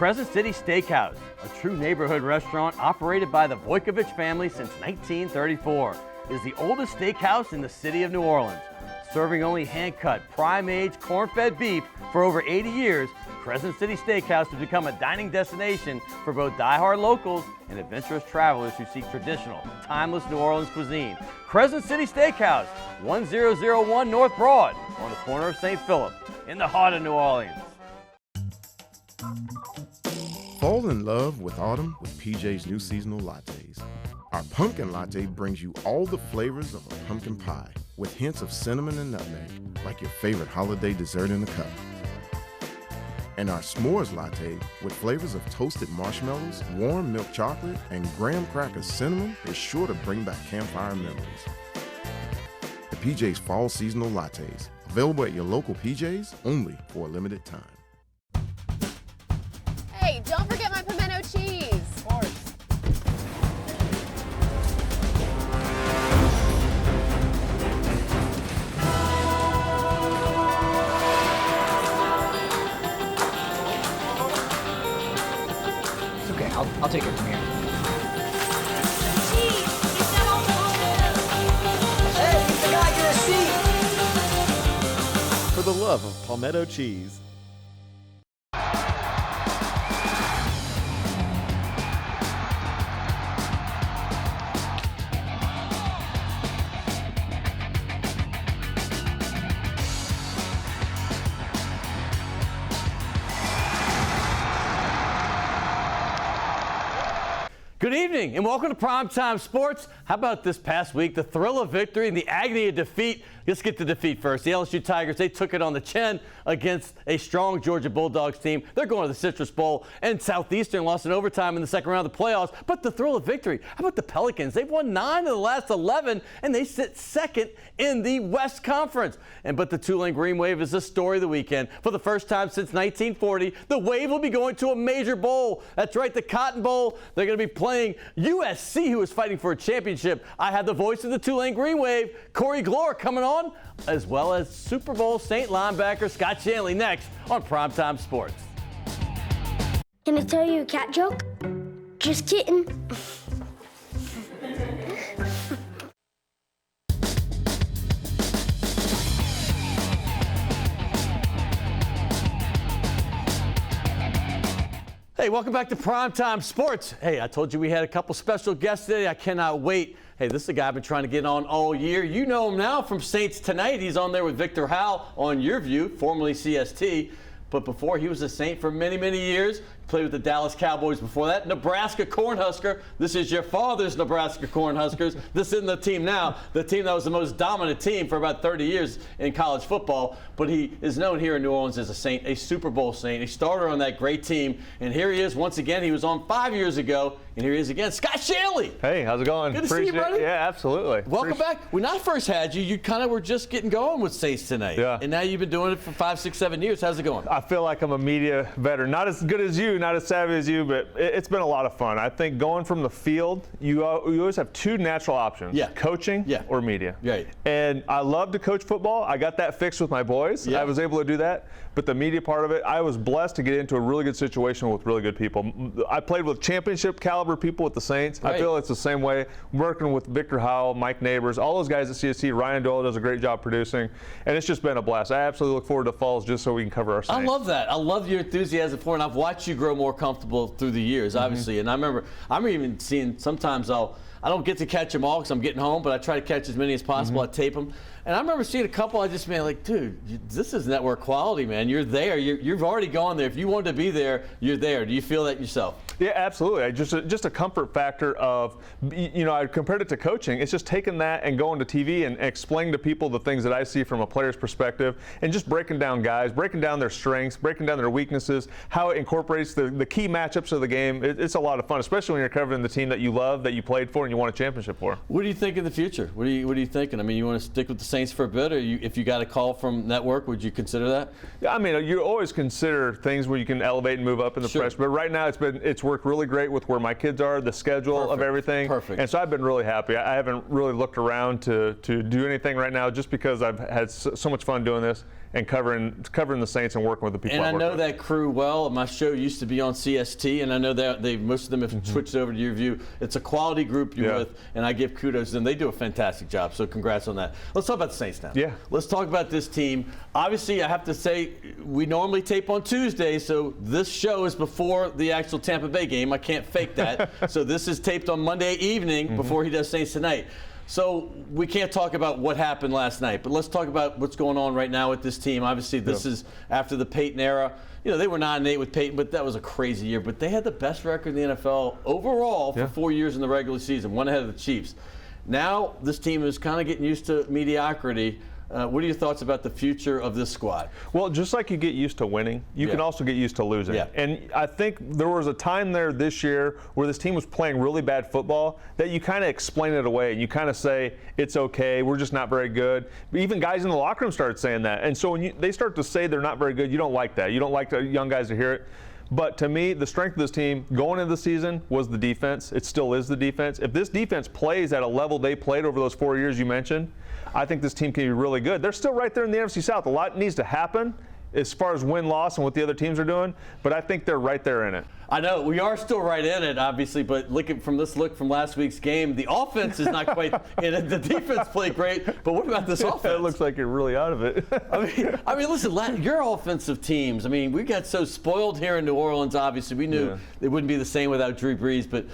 Crescent City Steakhouse, a true neighborhood restaurant operated by the Vojkovic family since 1934, is the oldest steakhouse in the city of New Orleans. Serving only hand-cut, prime-aged, corn-fed beef for over 80 years, Crescent City Steakhouse has become a dining destination for both die-hard locals and adventurous travelers who seek traditional, timeless New Orleans cuisine. Crescent City Steakhouse, 1001 North Broad, on the corner of St. Philip, in the heart of New Orleans. Fall in love with autumn with PJ's new seasonal lattes. Our pumpkin latte brings you all the flavors of a pumpkin pie with hints of cinnamon and nutmeg, like your favorite holiday dessert in a cup. And our s'mores latte with flavors of toasted marshmallows, warm milk chocolate, and graham cracker cinnamon is sure to bring back campfire memories. The PJ's Fall Seasonal Lattes, available at your local PJ's only for a limited time. Hey, don't forget my pimento cheese. Of course. It's okay, I'll take it from here. Hey, you forgot your seat! For the love of palmetto cheese. Good evening and welcome to Primetime Sports. How about this past week, the thrill of victory and the agony of defeat? Let's get to defeat first. The LSU Tigers, they took it on the chin against a strong Georgia Bulldogs team. They're going to the Citrus Bowl, and Southeastern lost in overtime in the second round of the playoffs. But the thrill of victory, how about the Pelicans? They've won 9 of the last 11, and they sit second in the West Conference. But the Tulane Green Wave is the story of the weekend. For the first time since 1940, the Wave will be going to a major bowl. That's right, the Cotton Bowl. They're going to be playing USC, who is fighting for a championship. I have the voice of the Tulane Green Wave, Corey Gloor, coming on, as well as Super Bowl Saint linebacker Scott Shanle next on Primetime Sports. Can I tell you a cat joke? Just kidding. Hey, welcome back to Primetime Sports. Hey, I told you we had a couple special guests today. I cannot wait. Hey, this is a guy I've been trying to get on all year. You know him now from Saints Tonight. He's on there with Victor Howell on Your View, formerly CST. But before, he was a Saint for many, many years. Played with the Dallas Cowboys before that. Nebraska Cornhusker. This is your father's Nebraska Cornhuskers. This isn't the team now. The team that was the most dominant team for about 30 years in college football. But he is known here in New Orleans as a Saint, a Super Bowl Saint, a starter on that great team. And here he is once again. He was on 5 years ago. And here he is again, Scott Shanle. Hey, how's it going? Good to see you, buddy. Yeah, absolutely. Welcome back. When I first had you, you kind of were just getting going with Saints Tonight. Yeah. And now you've been doing it for 5, 6, 7 years. How's it going? I feel like I'm a media veteran. Not as good as you, not as savvy as you, but it's been a lot of fun. I think going from the field, you always have two natural options. Yeah. Coaching or media. Right. And I love to coach football. I got that fixed with my boys. Yeah. I was able to do that. But the media part of it, I was blessed to get into a really good situation with really good people. I played with championship caliber people with the Saints. Right. I feel it's the same way working with Victor Howell, Mike Neighbors, all those guys at CSC. Ryan Doyle does a great job producing. And it's just been a blast. I absolutely look forward to Falls just so we can cover our Saints. I love that. I love your enthusiasm for it. And I've watched you grow more comfortable through the years, obviously. And I remember, I'm even seeing sometimes I don't get to catch them all because I'm getting home, but I try to catch as many as possible. I tape them. And I remember seeing a couple, I just been like, dude, this is network quality, man. You're there. You've already gone there. If you wanted to be there, you're there. Do you feel that yourself? Yeah, absolutely. Just a comfort factor of, I compared it to coaching. It's just taking that and going to TV and explaining to people the things that I see from a player's perspective and just breaking down guys, breaking down their strengths, breaking down their weaknesses, how it incorporates the key matchups of the game. It's a lot of fun, especially when you're covering the team that you love, that you played for, and you won a championship for. What do you think in the future? What are you thinking? I mean, you want to stick with the Saints for a bit, or if you got a call from network, would you consider that? Yeah, I mean, you always consider things where you can elevate and move up in the press, but right now it's worked really great with where my kids are, the schedule of everything. Perfect. And so I've been really happy. I haven't really looked around to do anything right now just because I've had so much fun doing this. and covering the Saints and working with the people. And I know with. that crew well. My show used to be on CST, and I know that most of them have switched over to your view. It's a quality group you're with, and I give kudos to them. They do a fantastic job, so congrats on that. Let's talk about the Saints now. Yeah. Let's talk about this team. Obviously, I have to say, we normally tape on Tuesday, so this show is before the actual Tampa Bay game. I can't fake that. So this is taped on Monday evening before he does Saints tonight. So we can't talk about what happened last night, but let's talk about what's going on right now with this team. Obviously, this is after the Peyton era. You know, they were 9-8 with Peyton, but that was a crazy year. But they had the best record in the NFL overall for 4 years in the regular season, one ahead of the Chiefs. Now this team is kind of getting used to mediocrity. What are your thoughts about the future of this squad? Well, just like you get used to winning, you can also get used to losing. Yeah. And I think there was a time there this year where this team was playing really bad football that you kind of explain it away. You kind of say, it's okay, we're just not very good. Even guys in the locker room started saying that. And so when they start to say they're not very good, you don't like that. You don't like the young guys to hear it. But to me, the strength of this team going into the season was the defense. It still is the defense. If this defense plays at a level they played over those 4 years you mentioned, I think this team can be really good. They're still right there in the NFC South. A lot needs to happen as far as win-loss and what the other teams are doing, but I think they're right there in it. I know we are still right in it, obviously, but looking from this look from last week's game, the offense is not quite in it. The defense played great, but what about this offense? It looks like you're really out of it. I mean, listen, your offensive teams. I mean, we got so spoiled here in New Orleans. Obviously, we knew it wouldn't be the same without Drew Brees, but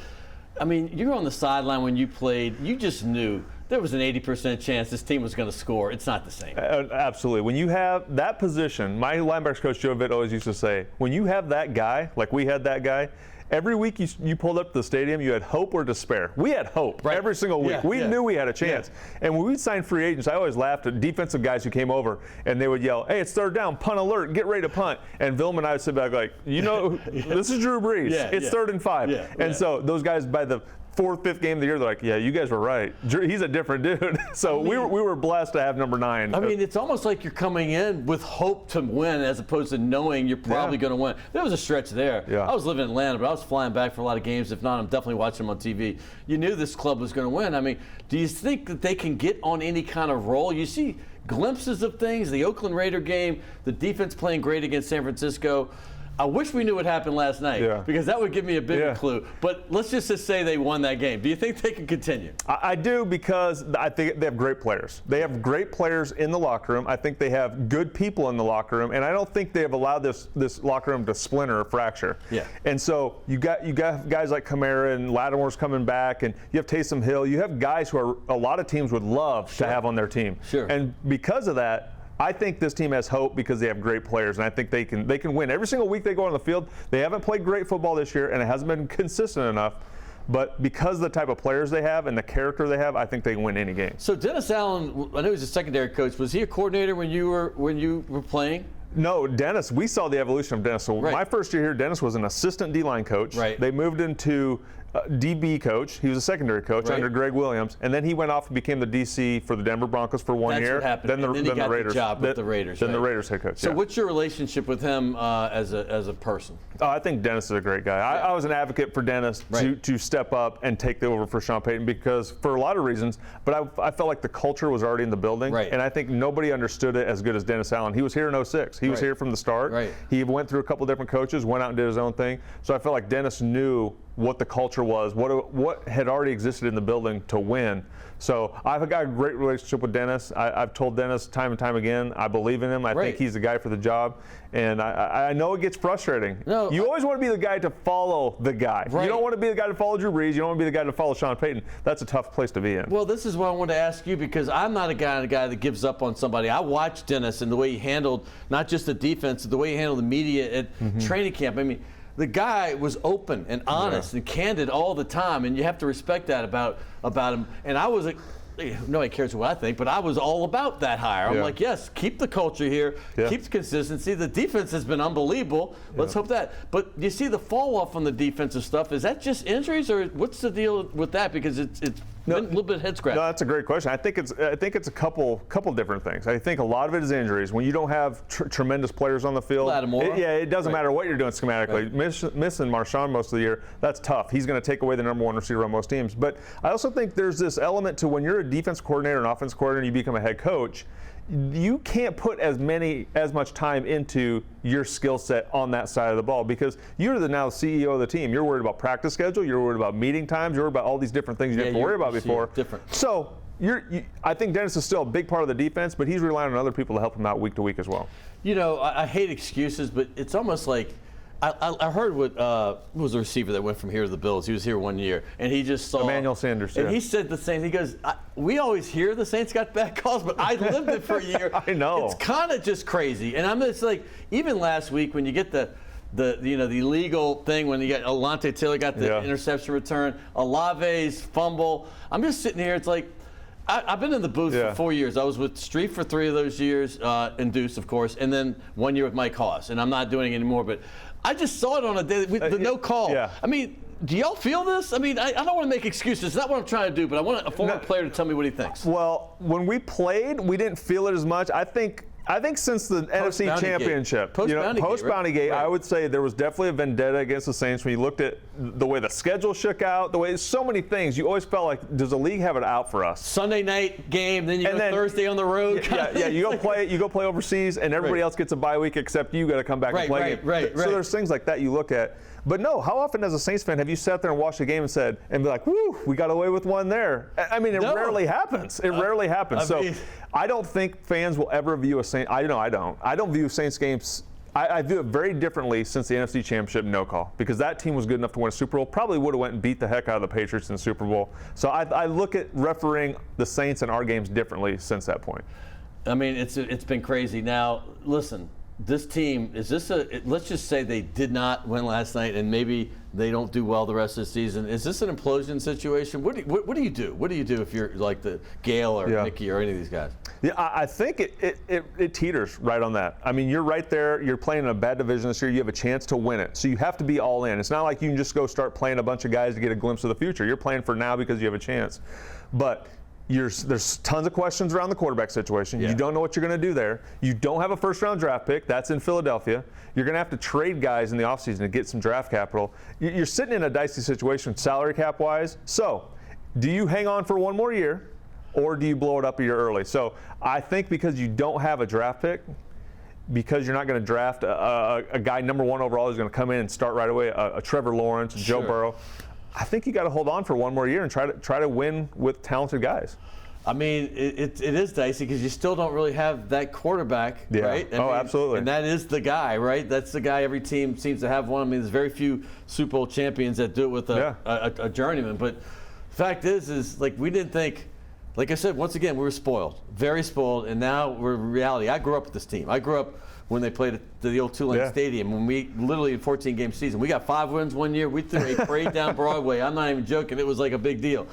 I mean, you were on the sideline when you played. You just knew there was an 80% chance this team was going to score. It's not the same. Absolutely. When you have that position, my linebackers coach Joe Vitt always used to say, when you have that guy, like we had that guy, every week you pulled up to the stadium, you had hope or despair. We had hope every single week. We knew we had a chance. And when we'd sign free agents, I always laughed at defensive guys who came over and they would yell, hey, it's third down, punt alert, get ready to punt. And Vilma and I would sit back like, you know, this is Drew Brees. It's 3rd and 5. And so those guys by the 4th, 5th game of the year, they're like, yeah, you guys were right. He's a different dude. So we were blessed to have number 9. I mean, it's almost like you're coming in with hope to win as opposed to knowing you're probably going to win. There was a stretch there. I was living in Atlanta, but I was flying back for a lot of games. If not, I'm definitely watching them on TV. You knew this club was going to win. I mean, do you think that they can get on any kind of roll? You see glimpses of things, the Oakland Raider game, the defense playing great against San Francisco. I wish we knew what happened last night because that would give me a bigger clue. But let's just say they won that game. Do you think they can continue? I do, because I think they have great players. They have great players in the locker room. I think they have good people in the locker room, and I don't think they have allowed this locker room to splinter or fracture. And so you got guys like Kamara and Lattimore's coming back, and you have Taysom Hill. You have guys who a lot of teams would love to have on their team. And because of that, I think this team has hope because they have great players, and I think they can win. Every single week they go on the field, they haven't played great football this year, and it hasn't been consistent enough. But because of the type of players they have and the character they have, I think they can win any game. So Dennis Allen, I know he's a secondary coach. Was he a coordinator when you were playing? No, Dennis, we saw the evolution of Dennis. So my first year here, Dennis was an assistant D-line coach. They moved into DB coach. He was a secondary coach under Greg Williams, and then he went off and became the DC for the Denver Broncos for 1 year. What happened. Then he got Raiders. The job with the Raiders. Then the Raiders head coach. So what's your relationship with him as a person? I think Dennis is a great guy. I was an advocate for Dennis to step up and take over for Sean Payton because for a lot of reasons, but I felt like the culture was already in the building, and I think nobody understood it as good as Dennis Allen. He was here in 06. He was here from the start. He went through a couple different coaches, went out and did his own thing. So I felt like Dennis knew what the culture was, what had already existed in the building to win. So I've got a great relationship with Dennis. I've told Dennis time and time again, I believe in him. I think he's the guy for the job. And I know it gets frustrating. You always want to be the guy to follow the guy. You don't want to be the guy to follow Drew Brees. You don't want to be the guy to follow Sean Payton. That's a tough place to be in. Well, this is what I want to ask you because I'm not a guy that gives up on somebody. I watched Dennis and the way he handled not just the defense, the way he handled the media at training camp. I mean, the guy was open and honest and candid all the time, and you have to respect that about him. And I was like, nobody cares what I think, but I was all about that hire. I'm like, yes, keep the culture here, keep the consistency. The defense has been unbelievable. Let's hope that. But you see the fall off on the defensive stuff. Is that just injuries, or what's the deal with that? Because it's been a little bit head scratching. No, that's a great question. I think it's a couple different things. I think a lot of it is injuries. When you don't have tremendous players on the field, it doesn't matter what you're doing schematically. Missing Marshawn most of the year, that's tough. He's going to take away the number 1 receiver on most teams. But I also think there's this element to when you're a defense coordinator and offense coordinator and you become a head coach, you can't put as much time into your skill set on that side of the ball because you're now the CEO of the team. You're worried about practice schedule. You're worried about meeting times. You're worried about all these different things you didn't have to worry about before. Different. So I think Dennis is still a big part of the defense, but he's relying on other people to help him out week to week as well. You know, I hate excuses, but it's almost like I heard what was the receiver that went from here to the Bills. He was here 1 year, and he just saw Emmanuel Sanders. And he said the same. He goes, "We always hear the Saints got bad calls, but I lived it for a year." I know. It's kind of just crazy, and I'm just like, even last week when you get the illegal thing when you got Alontae Taylor got the interception return, Olave's fumble. I'm just sitting here. It's like. I've been in the booth for 4 years. I was with Street for 3 of those years, and Deuce, of course, and then 1 year with Mike Haas, and I'm not doing it anymore. But I just saw it on a day, the no call. Yeah. I mean, do y'all feel this? I mean, I don't want to make excuses. It's not what I'm trying to do, but I want a former player to tell me what he thinks. Well, when we played, we didn't feel it as much. I think since the NFC Championship, post-Bounty Gate, I would say there was definitely a vendetta against the Saints when you looked at the way the schedule shook out, the way so many things. You always felt like, does the league have it out for us? Sunday night game, then you go Thursday on the road. You go play overseas, and everybody else gets a bye week except you got to come back and play. So there's things like that you look at. But no, how often as a Saints fan have you sat there and watched a game and be like, whoo, we got away with one there? I mean, it rarely happens. It rarely happens. I don't think fans will ever view a Saints. I don't. I don't view Saints games. I view it very differently since the NFC Championship no call because that team was good enough to win a Super Bowl. Probably would have went and beat the heck out of the Patriots in the Super Bowl. So I look at refereeing the Saints and our games differently since that point. I mean, it's been crazy. Now, listen. This team, let's just say they did not win last night and maybe they don't do well the rest of the season. Is this an implosion situation? What do you do? What do you do if you're like the Gale or Mickey or any of these guys? Yeah, I think it teeters right on that. I mean, you're right there. You're playing in a bad division this year. You have a chance to win it. So you have to be all in. It's not like you can just go start playing a bunch of guys to get a glimpse of the future. You're playing for now because you have a chance. But there's tons of questions around the quarterback situation. You don't know what you're going to do there. You don't have a first-round draft pick. That's in Philadelphia. You're going to have to trade guys in the offseason to get some draft capital. You're sitting in a dicey situation salary cap-wise. So do you hang on for one more year or do you blow it up a year early? So I think because you don't have a draft pick, because you're not going to draft a guy number 1 overall who's going to come in and start right away, a Trevor Lawrence, Joe Burrow, I think you got to hold on for one more year and try to win with talented guys. I mean, it is dicey because you still don't really have that quarterback, right? Absolutely. And that is the guy, right? That's the guy every team seems to have one. I mean, there's very few Super Bowl champions that do it with a journeyman. But the fact is like we didn't think, like I said, once again, we were spoiled, very spoiled, and now we're reality. I grew up with this team. I grew up when they played at the old Tulane Stadium, when we literally in 14-game season, we got 5 wins 1 year. We threw a parade down Broadway. I'm not even joking. It was like a big deal.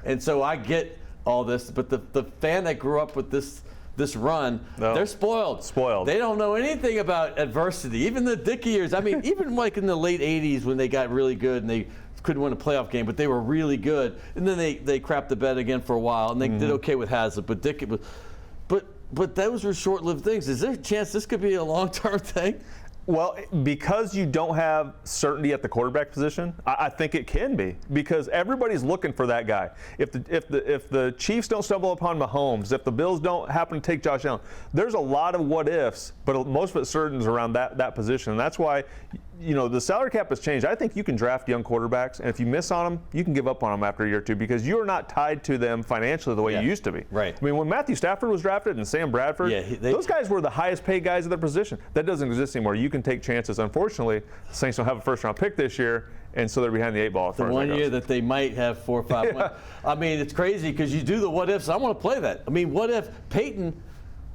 And so I get all this, but the fan that grew up with this run, they're spoiled. They don't know anything about adversity. Even the Dickey years. I mean, even like in the late 80s when they got really good and they couldn't win a playoff game, but they were really good. And then they crapped the bed again for a while, and they did okay with Hazlitt. But Dickey was, but those were short-lived things. Is there a chance this could be a long-term thing? Well, because you don't have certainty at the quarterback position, I think it can be because everybody's looking for that guy. If the Chiefs don't stumble upon Mahomes, if the Bills don't happen to take Josh Allen, there's a lot of what ifs, but most of it certain's around that position. And that's why, the salary cap has changed. I think you can draft young quarterbacks, and if you miss on them, you can give up on them after a year or two because you're not tied to them financially the way you used to be. Right. I mean, when Matthew Stafford was drafted and Sam Bradford, those guys were the highest paid guys at their position. That doesn't exist anymore. You can take chances. Unfortunately, the Saints don't have a first-round pick this year, and so they're behind the 8 ball. The 1 year that they might have 4 or 5 wins. I mean, it's crazy because you do the what ifs. I want to play that. I mean, what if Peyton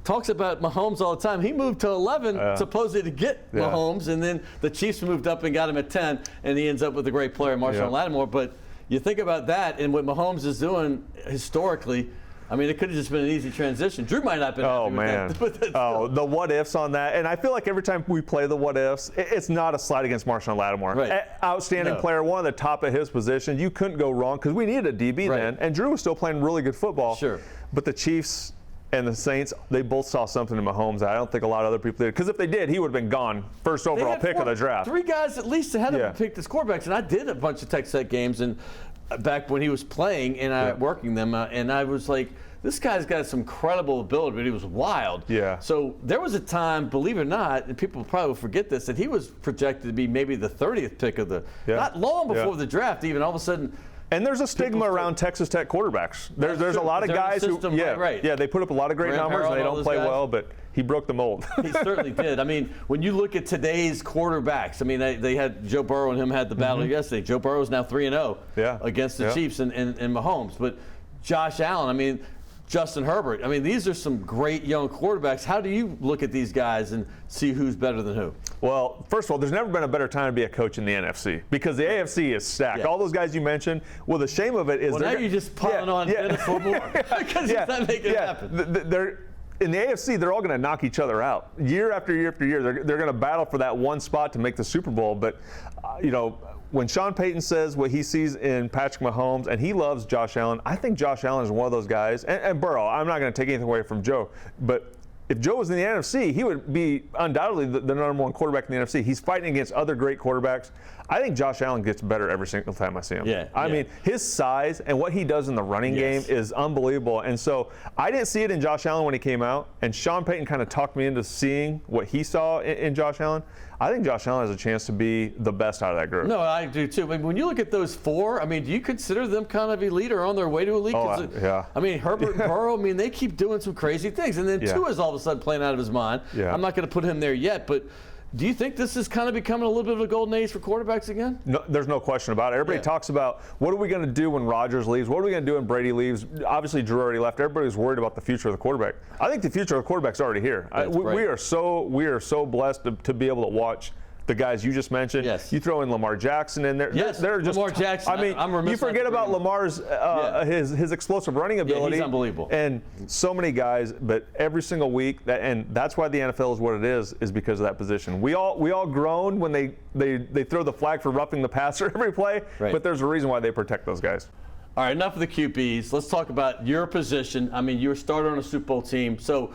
talks about Mahomes all the time. He moved to 11 supposedly to get Mahomes, and then the Chiefs moved up and got him at 10, and he ends up with a great player, Marshawn Lattimore. But you think about that and what Mahomes is doing historically. I mean, it could have just been an easy transition. Drew might not have been happy with that. The what ifs on that. And I feel like every time we play the what ifs, it's not a slide against Marshawn Lattimore. Right. Outstanding player, one of the top of his position. You couldn't go wrong because we needed a DB then. And Drew was still playing really good football. Sure. But the Chiefs and the Saints, they both saw something in Mahomes that I don't think a lot of other people did. Because if they did, he would have been gone first overall pick of the draft. 3 guys at least ahead of him picked as quarterbacks. And I did a bunch of Texas Tech games and back when he was playing and working them. And I was like, this guy's got some incredible ability, but he was wild. Yeah. So there was a time, believe it or not, and people probably will forget this, that he was projected to be maybe the 30th pick of the, not long before the draft, even all of a sudden. And there's a stigma around Texas Tech quarterbacks. There's a lot of guys who, they put up a lot of great numbers and they don't play well, but he broke the mold. He certainly did. I mean, when you look at today's quarterbacks, I mean, they had Joe Burrow and him had the battle yesterday. Joe Burrow is now 3-0 against the Chiefs and Mahomes. But Josh Allen, I mean, Justin Herbert, I mean, these are some great young quarterbacks. How do you look at these guys and see who's better than who? Well, first of all, there's never been a better time to be a coach in the NFC because the AFC is stacked. Yeah. All those guys you mentioned, well, the shame of it is now you're just piling on Dennis for more because he's not making it happen. In the AFC, they're all going to knock each other out. Year after year after year, they're going to battle for that one spot to make the Super Bowl. But, when Sean Payton says what he sees in Patrick Mahomes, and he loves Josh Allen, I think Josh Allen is one of those guys. And Burrow, I'm not going to take anything away from Joe, but if Joe was in the NFC, he would be undoubtedly the number one quarterback in the NFC. He's fighting against other great quarterbacks. I think Josh Allen gets better every single time I see him. I mean, his size and what he does in the running game is unbelievable. And so I didn't see it in Josh Allen when he came out, and Sean Payton kind of talked me into seeing what he saw in Josh Allen. I think Josh Allen has a chance to be the best out of that group. No, I do too. I mean, when you look at those four, I mean, do you consider them kind of elite or on their way to elite? I mean, Herbert and Burrow, I mean, they keep doing some crazy things. And then Tua is all of a sudden playing out of his mind. I'm not going to put him there yet, but do you think this is kind of becoming a little bit of a golden age for quarterbacks again? No, there's no question about it. Everybody talks about what are we going to do when Rodgers leaves? What are we going to do when Brady leaves? Obviously, Drew already left. Everybody's worried about the future of the quarterback. I think the future of the quarterback's already here. We are so blessed to be able to watch the guys you just mentioned. You throw in Lamar Jackson in there. They're just, Lamar Jackson. I mean, you forget about Lamar's his explosive running ability. He's unbelievable. And so many guys, but every single week, and that's why the NFL is what it is because of that position. We all groan when they throw the flag for roughing the passer every play, but there's a reason why they protect those guys. All right, enough of the QBs. Let's talk about your position. I mean, you were starter on a Super Bowl team, so.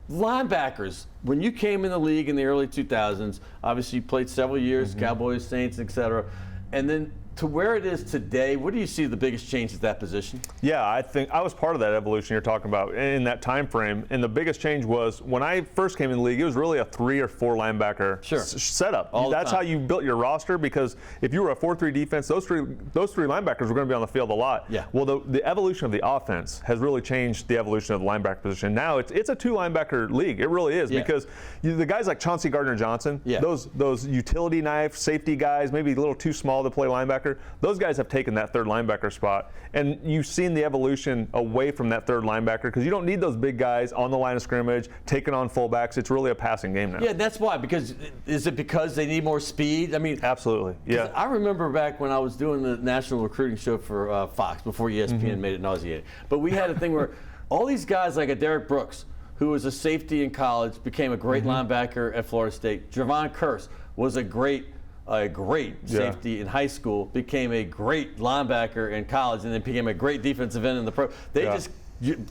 Linebackers, when you came in the league in the early 2000s, obviously you played several years, Cowboys, Saints, etc. And then to where it is today, what do you see the biggest change at that position? Yeah, I think I was part of that evolution you're talking about in that time frame. And the biggest change was when I first came in the league, it was really a 3 or 4 linebacker setup. That's how you built your roster because if you were a 4-3 defense, those three linebackers were going to be on the field a lot. Well, the evolution of the offense has really changed the evolution of the linebacker position. Now it's a 2 linebacker league. It really is because the guys like Chauncey Gardner-Johnson, those utility knife safety guys, maybe a little too small to play linebacker. Those guys have taken that 3rd linebacker spot, and you've seen the evolution away from that 3rd linebacker because you don't need those big guys on the line of scrimmage taking on fullbacks. It's really a passing game now. Yeah, that's why. Is it because they need more speed? I mean, absolutely. Yeah. I remember back when I was doing the national recruiting show for Fox before ESPN made it nauseating. But we had a thing where all these guys like a Derek Brooks, who was a safety in college, became a great linebacker at Florida State. Javon Curse was a great safety in high school, became a great linebacker in college, and then became a great defensive end in the pro. They just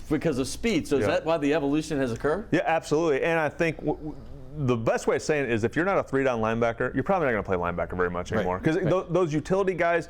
because of speed. So is that why the evolution has occurred? Yeah, absolutely. And I think the best way of saying it is if you're not a 3-down linebacker, you're probably not going to play linebacker very much anymore. Because those utility guys,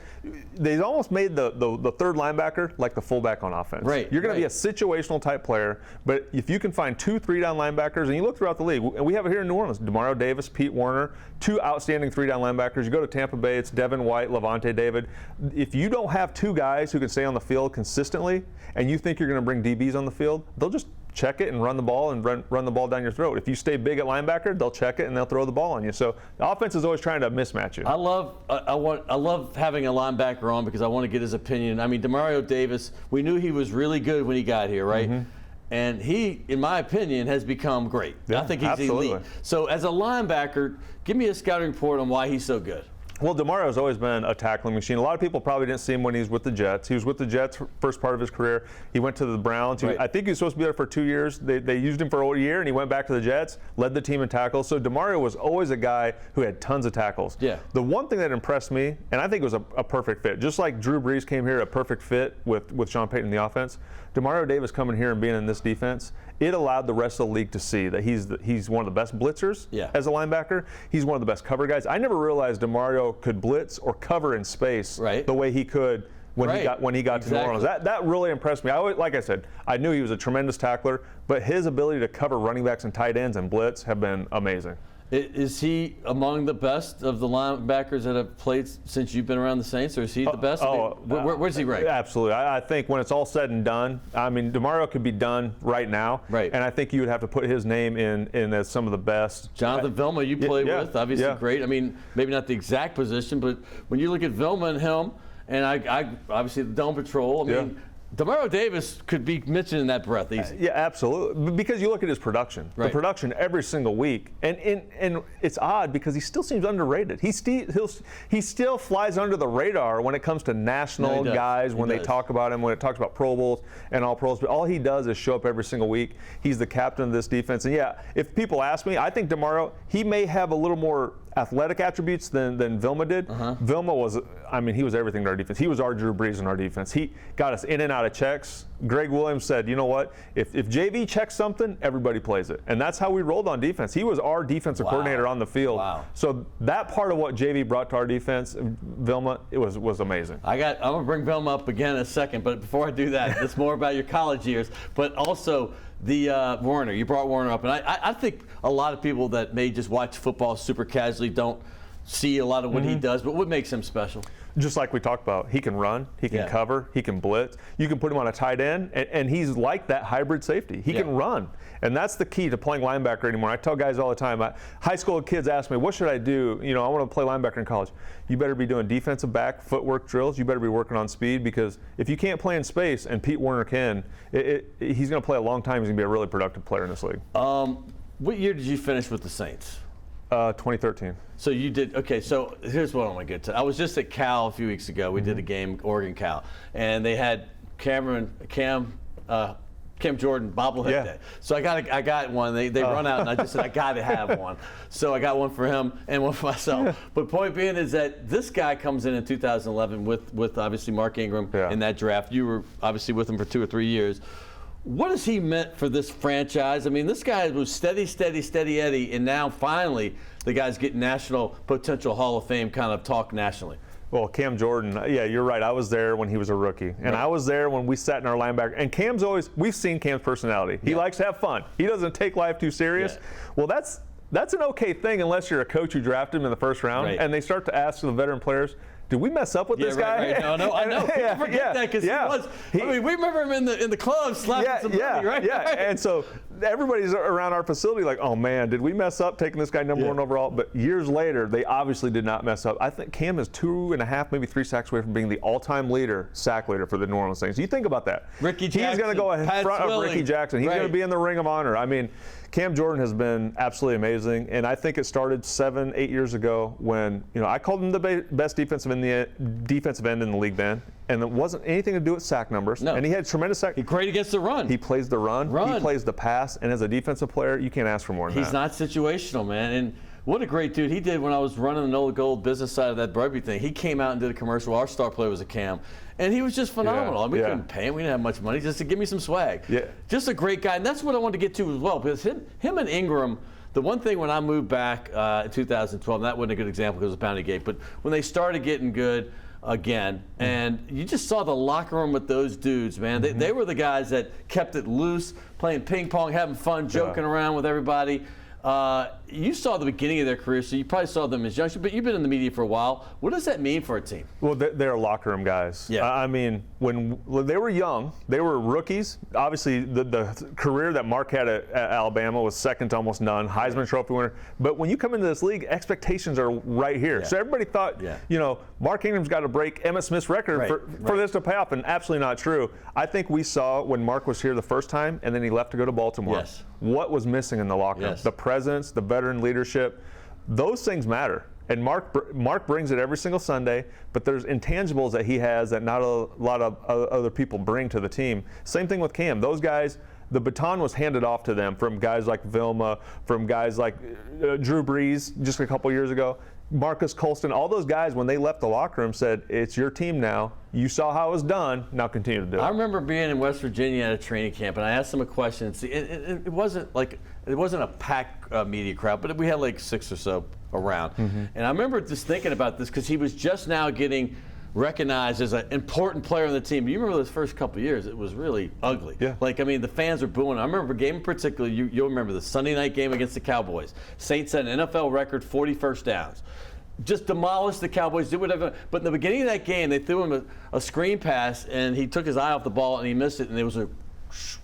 they almost made the 3rd linebacker like the fullback on offense. You're going to be a situational type player, but if you can find 2 3-down linebackers, and you look throughout the league, and we have it here in New Orleans, Demario Davis, Pete Werner, 2 outstanding 3-down linebackers. You go to Tampa Bay, it's Devin White, Levante David. If you don't have 2 guys who can stay on the field consistently, and you think you're going to bring DBs on the field, they'll just check it and run the ball and run the ball down your throat. If you stay big at linebacker, they'll check it and they'll throw the ball on you. So the offense is always trying to mismatch you. I love having a linebacker on because I want to get his opinion. I mean, Demario Davis, we knew he was really good when he got here, right? And he, in my opinion, has become great. I think he's elite. So as a linebacker, give me a scouting report on why he's so good. Well, Demario's always been a tackling machine. A lot of people probably didn't see him when he was with the Jets. He was with the Jets first part of his career. He went to the Browns. I think he was supposed to be there for 2 years. They used him for a year, and he went back to the Jets, led the team in tackles. So Demario was always a guy who had tons of tackles. The one thing that impressed me, and I think it was a perfect fit, just like Drew Brees came here, a perfect fit with Sean Payton in the offense, Demario Davis coming here and being in this defense, it allowed the rest of the league to see that he's one of the best blitzers as a linebacker. He's one of the best cover guys. I never realized Demario could blitz or cover in space the way he could when he got to New Orleans. That really impressed me. Like I said, I knew he was a tremendous tackler, but his ability to cover running backs and tight ends and blitz have been amazing. Is he among the best of the linebackers that have played since you've been around the Saints, or is he the best? Where's he ranked? Absolutely. I think when it's all said and done, I mean, DeMario could be done right now. Right. And I think you would have to put his name in as some of the best. Jonathan Vilma, you played with, obviously great. I mean, maybe not the exact position, but when you look at Vilma and him, and I obviously the Dome Patrol, I mean, Demario Davis could be mentioned in that breath easy. Yeah, absolutely. Because you look at his production. Right. The production every single week. And it's odd because he still seems underrated. He still flies under the radar when it comes to national guys, when they talk about him, when it talks about Pro Bowls and All Pros. But all he does is show up every single week. He's the captain of this defense. And yeah, if people ask me, I think Demario, he may have a little more athletic attributes than Vilma did. Vilma was, I mean, he was everything to our defense. He was our Drew Brees in our defense. He got us in and out of checks. Greg Williams said, you know what, if JV checks something, everybody plays it. And that's how we rolled on defense. He was our defensive coordinator on the field. So that part of what JV brought to our defense, Vilma, it was amazing. I'm going to bring Vilma up again in a second, but before I do that, it's more about your college years, but also the Warner. You brought Warner up, and I think a lot of people that may just watch football super casually don't see a lot of what he does, but what makes him special? Just like we talked about, he can run, he can cover, he can blitz. You can put him on a tight end, and he's like that hybrid safety. He can run, and that's the key to playing linebacker anymore. I tell guys all the time, high school kids ask me, what should I do? You know, I want to play linebacker in college. You better be doing defensive back footwork drills. You better be working on speed, because if you can't play in space, and Pete Werner can, he's going to play a long time. He's going to be a really productive player in this league. What year did you finish with the Saints? 2013. So you did, okay, so here's what I want to get to. I was just at Cal a few weeks ago. We did a game, Oregon-Cal, and they had Cam Jordan bobblehead day. So I got one. They run out, and I just said, I got to have one. So I got one for him and one for myself. But point being is that this guy comes in 2011 with obviously Mark Ingram in that draft. You were obviously with him for 2 or 3 years. What has he meant for this franchise? I mean, this guy was steady Eddie, and now finally the guy's getting national potential Hall of Fame kind of talk nationally. Well, Cam Jordan, yeah, you're right. I was there when he was a rookie. And I was there when we sat in our linebacker. And Cam's always, we've seen Cam's personality. He likes to have fun. He doesn't take life too serious. Well, that's an okay thing unless you're a coach who drafted him in the first round. And they start to ask the veteran players, did we mess up with this guy? Right. No, I know. People forget that because he was. I mean, we remember him in the club slapping some money, right? And so everybody's around our facility like, oh man, did we mess up taking this guy number 1 overall? But years later, they obviously did not mess up. I think Cam is 2.5, maybe 3 sacks away from being the all-time sack leader for the New Orleans Saints. You think about that. Ricky Jackson. He's going to go in front of Ricky Jackson. He's going to be in the Ring of Honor. I mean, Cam Jordan has been absolutely amazing, and I think it started 7-8 years ago when, you know, I called him the best defensive end in the league then, and it wasn't anything to do with sack numbers. No. And he had tremendous sack. He's great against the run. He plays the run. He plays the pass, and as a defensive player, you can't ask for more than that. He's not situational, man. And what a great dude he did when I was running the Nola Gold business side of that rugby thing. He came out and did a commercial. Our star player was a Cam. And he was just phenomenal. We couldn't pay him. We didn't have much money. Just to give me some swag. Just a great guy. And that's what I wanted to get to as well. Because him and Ingram, the one thing when I moved back in 2012, and that wasn't a good example because it was Bounty Gate, but when they started getting good again, and you just saw the locker room with those dudes, man. They were the guys that kept it loose, playing ping pong, having fun, joking around with everybody. You saw the beginning of their career, so you probably saw them as youngsters, but you've been in the media for a while. What does that mean for a team? Well, they're locker room guys. I mean, when they were young, they were rookies. Obviously, the career that Mark had at Alabama was second to almost none, Heisman Trophy winner. But when you come into this league, expectations are right here. So everybody thought, you know, Mark Ingram's got to break Emmitt Smith's record for this to pay off, and absolutely not true. I think we saw when Mark was here the first time, and then he left to go to Baltimore. What was missing in the locker room? The presence, the veteran leadership, those things matter. And Mark brings it every single Sunday, but there's intangibles that he has that not a lot of other people bring to the team. Same thing with Cam. Those guys, the baton was handed off to them from guys like Vilma, from guys like Drew Brees just a couple years ago. Marcus Colston, all those guys, when they left the locker room, said, it's your team now. You saw how it was done. Now continue to do it. I remember being in West Virginia at a training camp, and I asked them a question. It wasn't a packed media crowd, but we had like 6 or so around. And I remember just thinking about this because he was just now getting recognized as an important player on the team. You remember those first couple of years, it was really ugly. Yeah. Like, I mean, the fans were booing. I remember a game in particular, you'll remember the Sunday night game against the Cowboys. Saints had an NFL record 40 first downs. Just demolished the Cowboys, did whatever. But in the beginning of that game, they threw him a screen pass, and he took his eye off the ball, and he missed it, and there was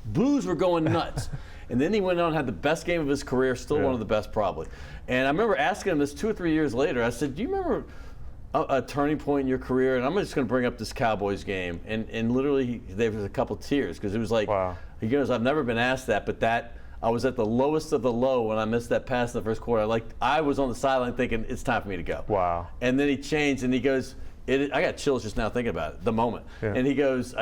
boos were going nuts. And then he went on and had the best game of his career, still one of the best probably. And I remember asking him this 2 or 3 years later. I said, do you remember a turning point in your career? And I'm just going to bring up this Cowboys game. And literally there was a couple tears because it was like, he goes, I've never been asked that, but I was at the lowest of the low when I missed that pass in the first quarter. I was on the sideline thinking, it's time for me to go. Wow. And then he changed, and he goes, I got chills just now thinking about it, the moment. Yeah. And he goes,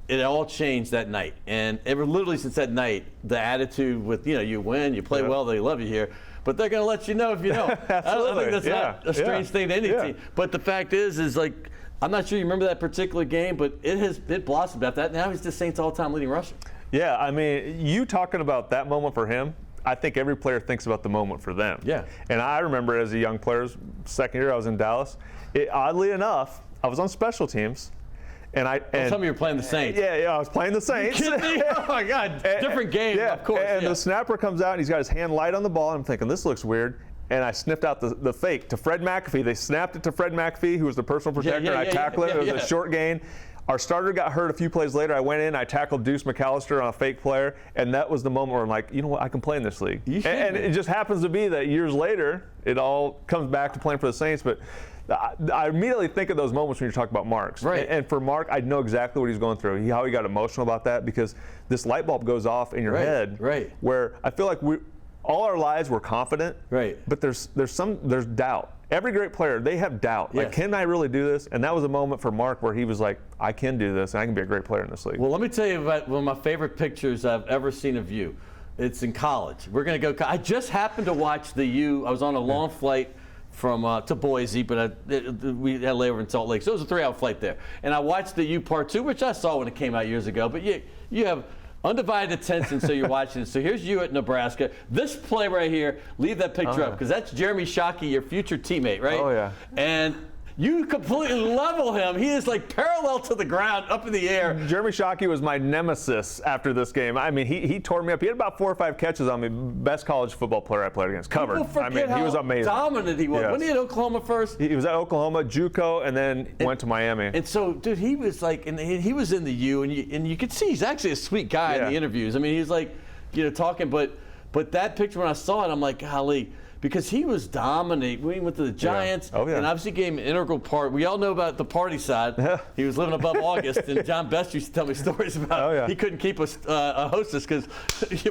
it all changed that night. And literally since that night, the attitude with, you win, you play well, they love you here. But they're going to let you know if you don't. I think that's not a strange thing to any team. But the fact is like, I'm not sure you remember that particular game, but it blossomed after that. Now he's the Saints' all-time leading rusher. Yeah, I mean, you talking about that moment for him, I think every player thinks about the moment for them. Yeah. And I remember as a young player, second year I was in Dallas, oddly enough, I was on special teams. Tell me you're playing the Saints. Yeah, I was playing the Saints. You kidding me? Oh my God, different game, of course. And the snapper comes out and he's got his hand light on the ball. And I'm thinking, this looks weird. And I sniffed out the fake to Fred McAfee. They snapped it to Fred McAfee, who was the personal protector, and I tackled it. It was a short gain. Our starter got hurt a few plays later. I went in, I tackled Deuce McAllister on a fake player, and that was the moment where I'm like, you know what, I can play in this league. And it just happens to be that years later, it all comes back to playing for the Saints. But I immediately think of those moments when you're talking about Marks. Right. And for Mark, I know exactly what he's going through, how he got emotional about that, because this light bulb goes off in your head. Right. Where I feel like all our lives we're confident. Right. But there's doubt. Every great player, they have doubt. Yes. Like, can I really do this? And that was a moment for Mark where he was like, I can do this, and I can be a great player in this league. Well, let me tell you about one of my favorite pictures I've ever seen of you. It's in college. We're going to go. I just happened to watch the U. I was on a long flight from to Boise, but we had a layover in Salt Lake, so it was a 3-hour flight there. And I watched the U Part 2, which I saw when it came out years ago. But you have undivided attention, so you're watching it. So here's you at Nebraska. This play right here, leave that picture up, because that's Jeremy Shockey, your future teammate, right? Oh, yeah. And you completely level him. He is like parallel to the ground, up in the air. Jeremy Shockey was my nemesis after this game. I mean, he tore me up. He had about 4 or 5 catches on me. Best college football player I played against. Covered. I mean, he was amazing. Dominant he was. Yes. Wasn't he at Oklahoma first? He was at Oklahoma, JUCO, and then went to Miami. And so, dude, he was like, and he was in the U, and you could see he's actually a sweet guy in the interviews. I mean, he's like, talking, but that picture when I saw it, I'm like, golly. Because he was dominating. We went to the Giants, and obviously gave him an integral part. We all know about the party side. He was living above August, and John Best used to tell me stories about he couldn't keep a hostess because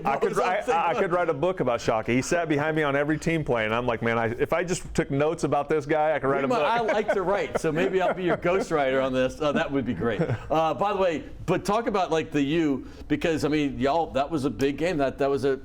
I could write a book about Shockey. He sat behind me on every team play, and I'm like, man, if I just took notes about this guy, I could write a book. I like to write, so maybe I'll be your ghostwriter on this. That would be great. By the way, but talk about like the U, because I mean, y'all, that was a big game. That was a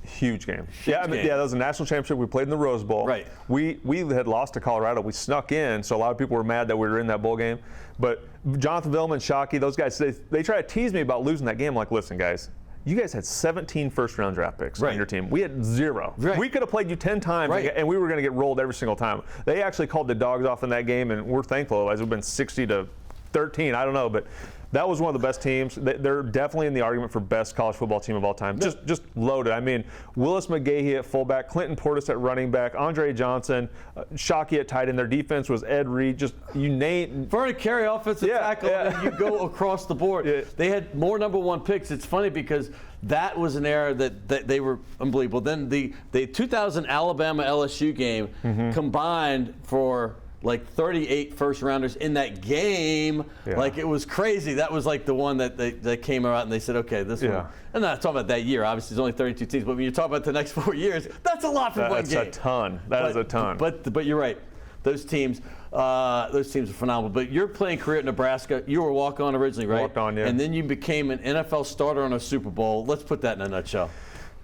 huge game. That was a national championship. We played in the Rose Bowl. Right. We had lost to Colorado. We snuck in, so a lot of people were mad that we were in that bowl game. But Jonathan Vilma, Shockey, those guys, they try to tease me about losing that game. I'm like, listen, guys, you guys had 17 first-round draft picks on your team. We had 0. Right. We could have played you 10 times, and we were going to get rolled every single time. They actually called the dogs off in that game, and we're thankful. Otherwise, it would have been 60-13. I don't know, but that was one of the best teams. They're definitely in the argument for best college football team of all time. Just loaded. I mean, Willis McGahee at fullback, Clinton Portis at running back, Andre Johnson, Shockey at tight end. Their defense was Ed Reed. Just you name. Vernon Carey offensive tackle, and you go across the board. They had more number 1 picks. It's funny because that was an era that they were unbelievable. Then the 2000 Alabama LSU game combined for like 38 first rounders in that game. Like, it was crazy. That was like the one that came out and they said, okay, this one. And I'm not talking about that year. Obviously, there's only 32 teams. But when you talk about the next 4 years, that's a lot for one game. That's a ton. That is a ton. But you're right. Those teams are phenomenal. But your playing career at Nebraska, you were a walk-on originally, right? Walked-on, yeah. And then you became an NFL starter on a Super Bowl. Let's put that in a nutshell.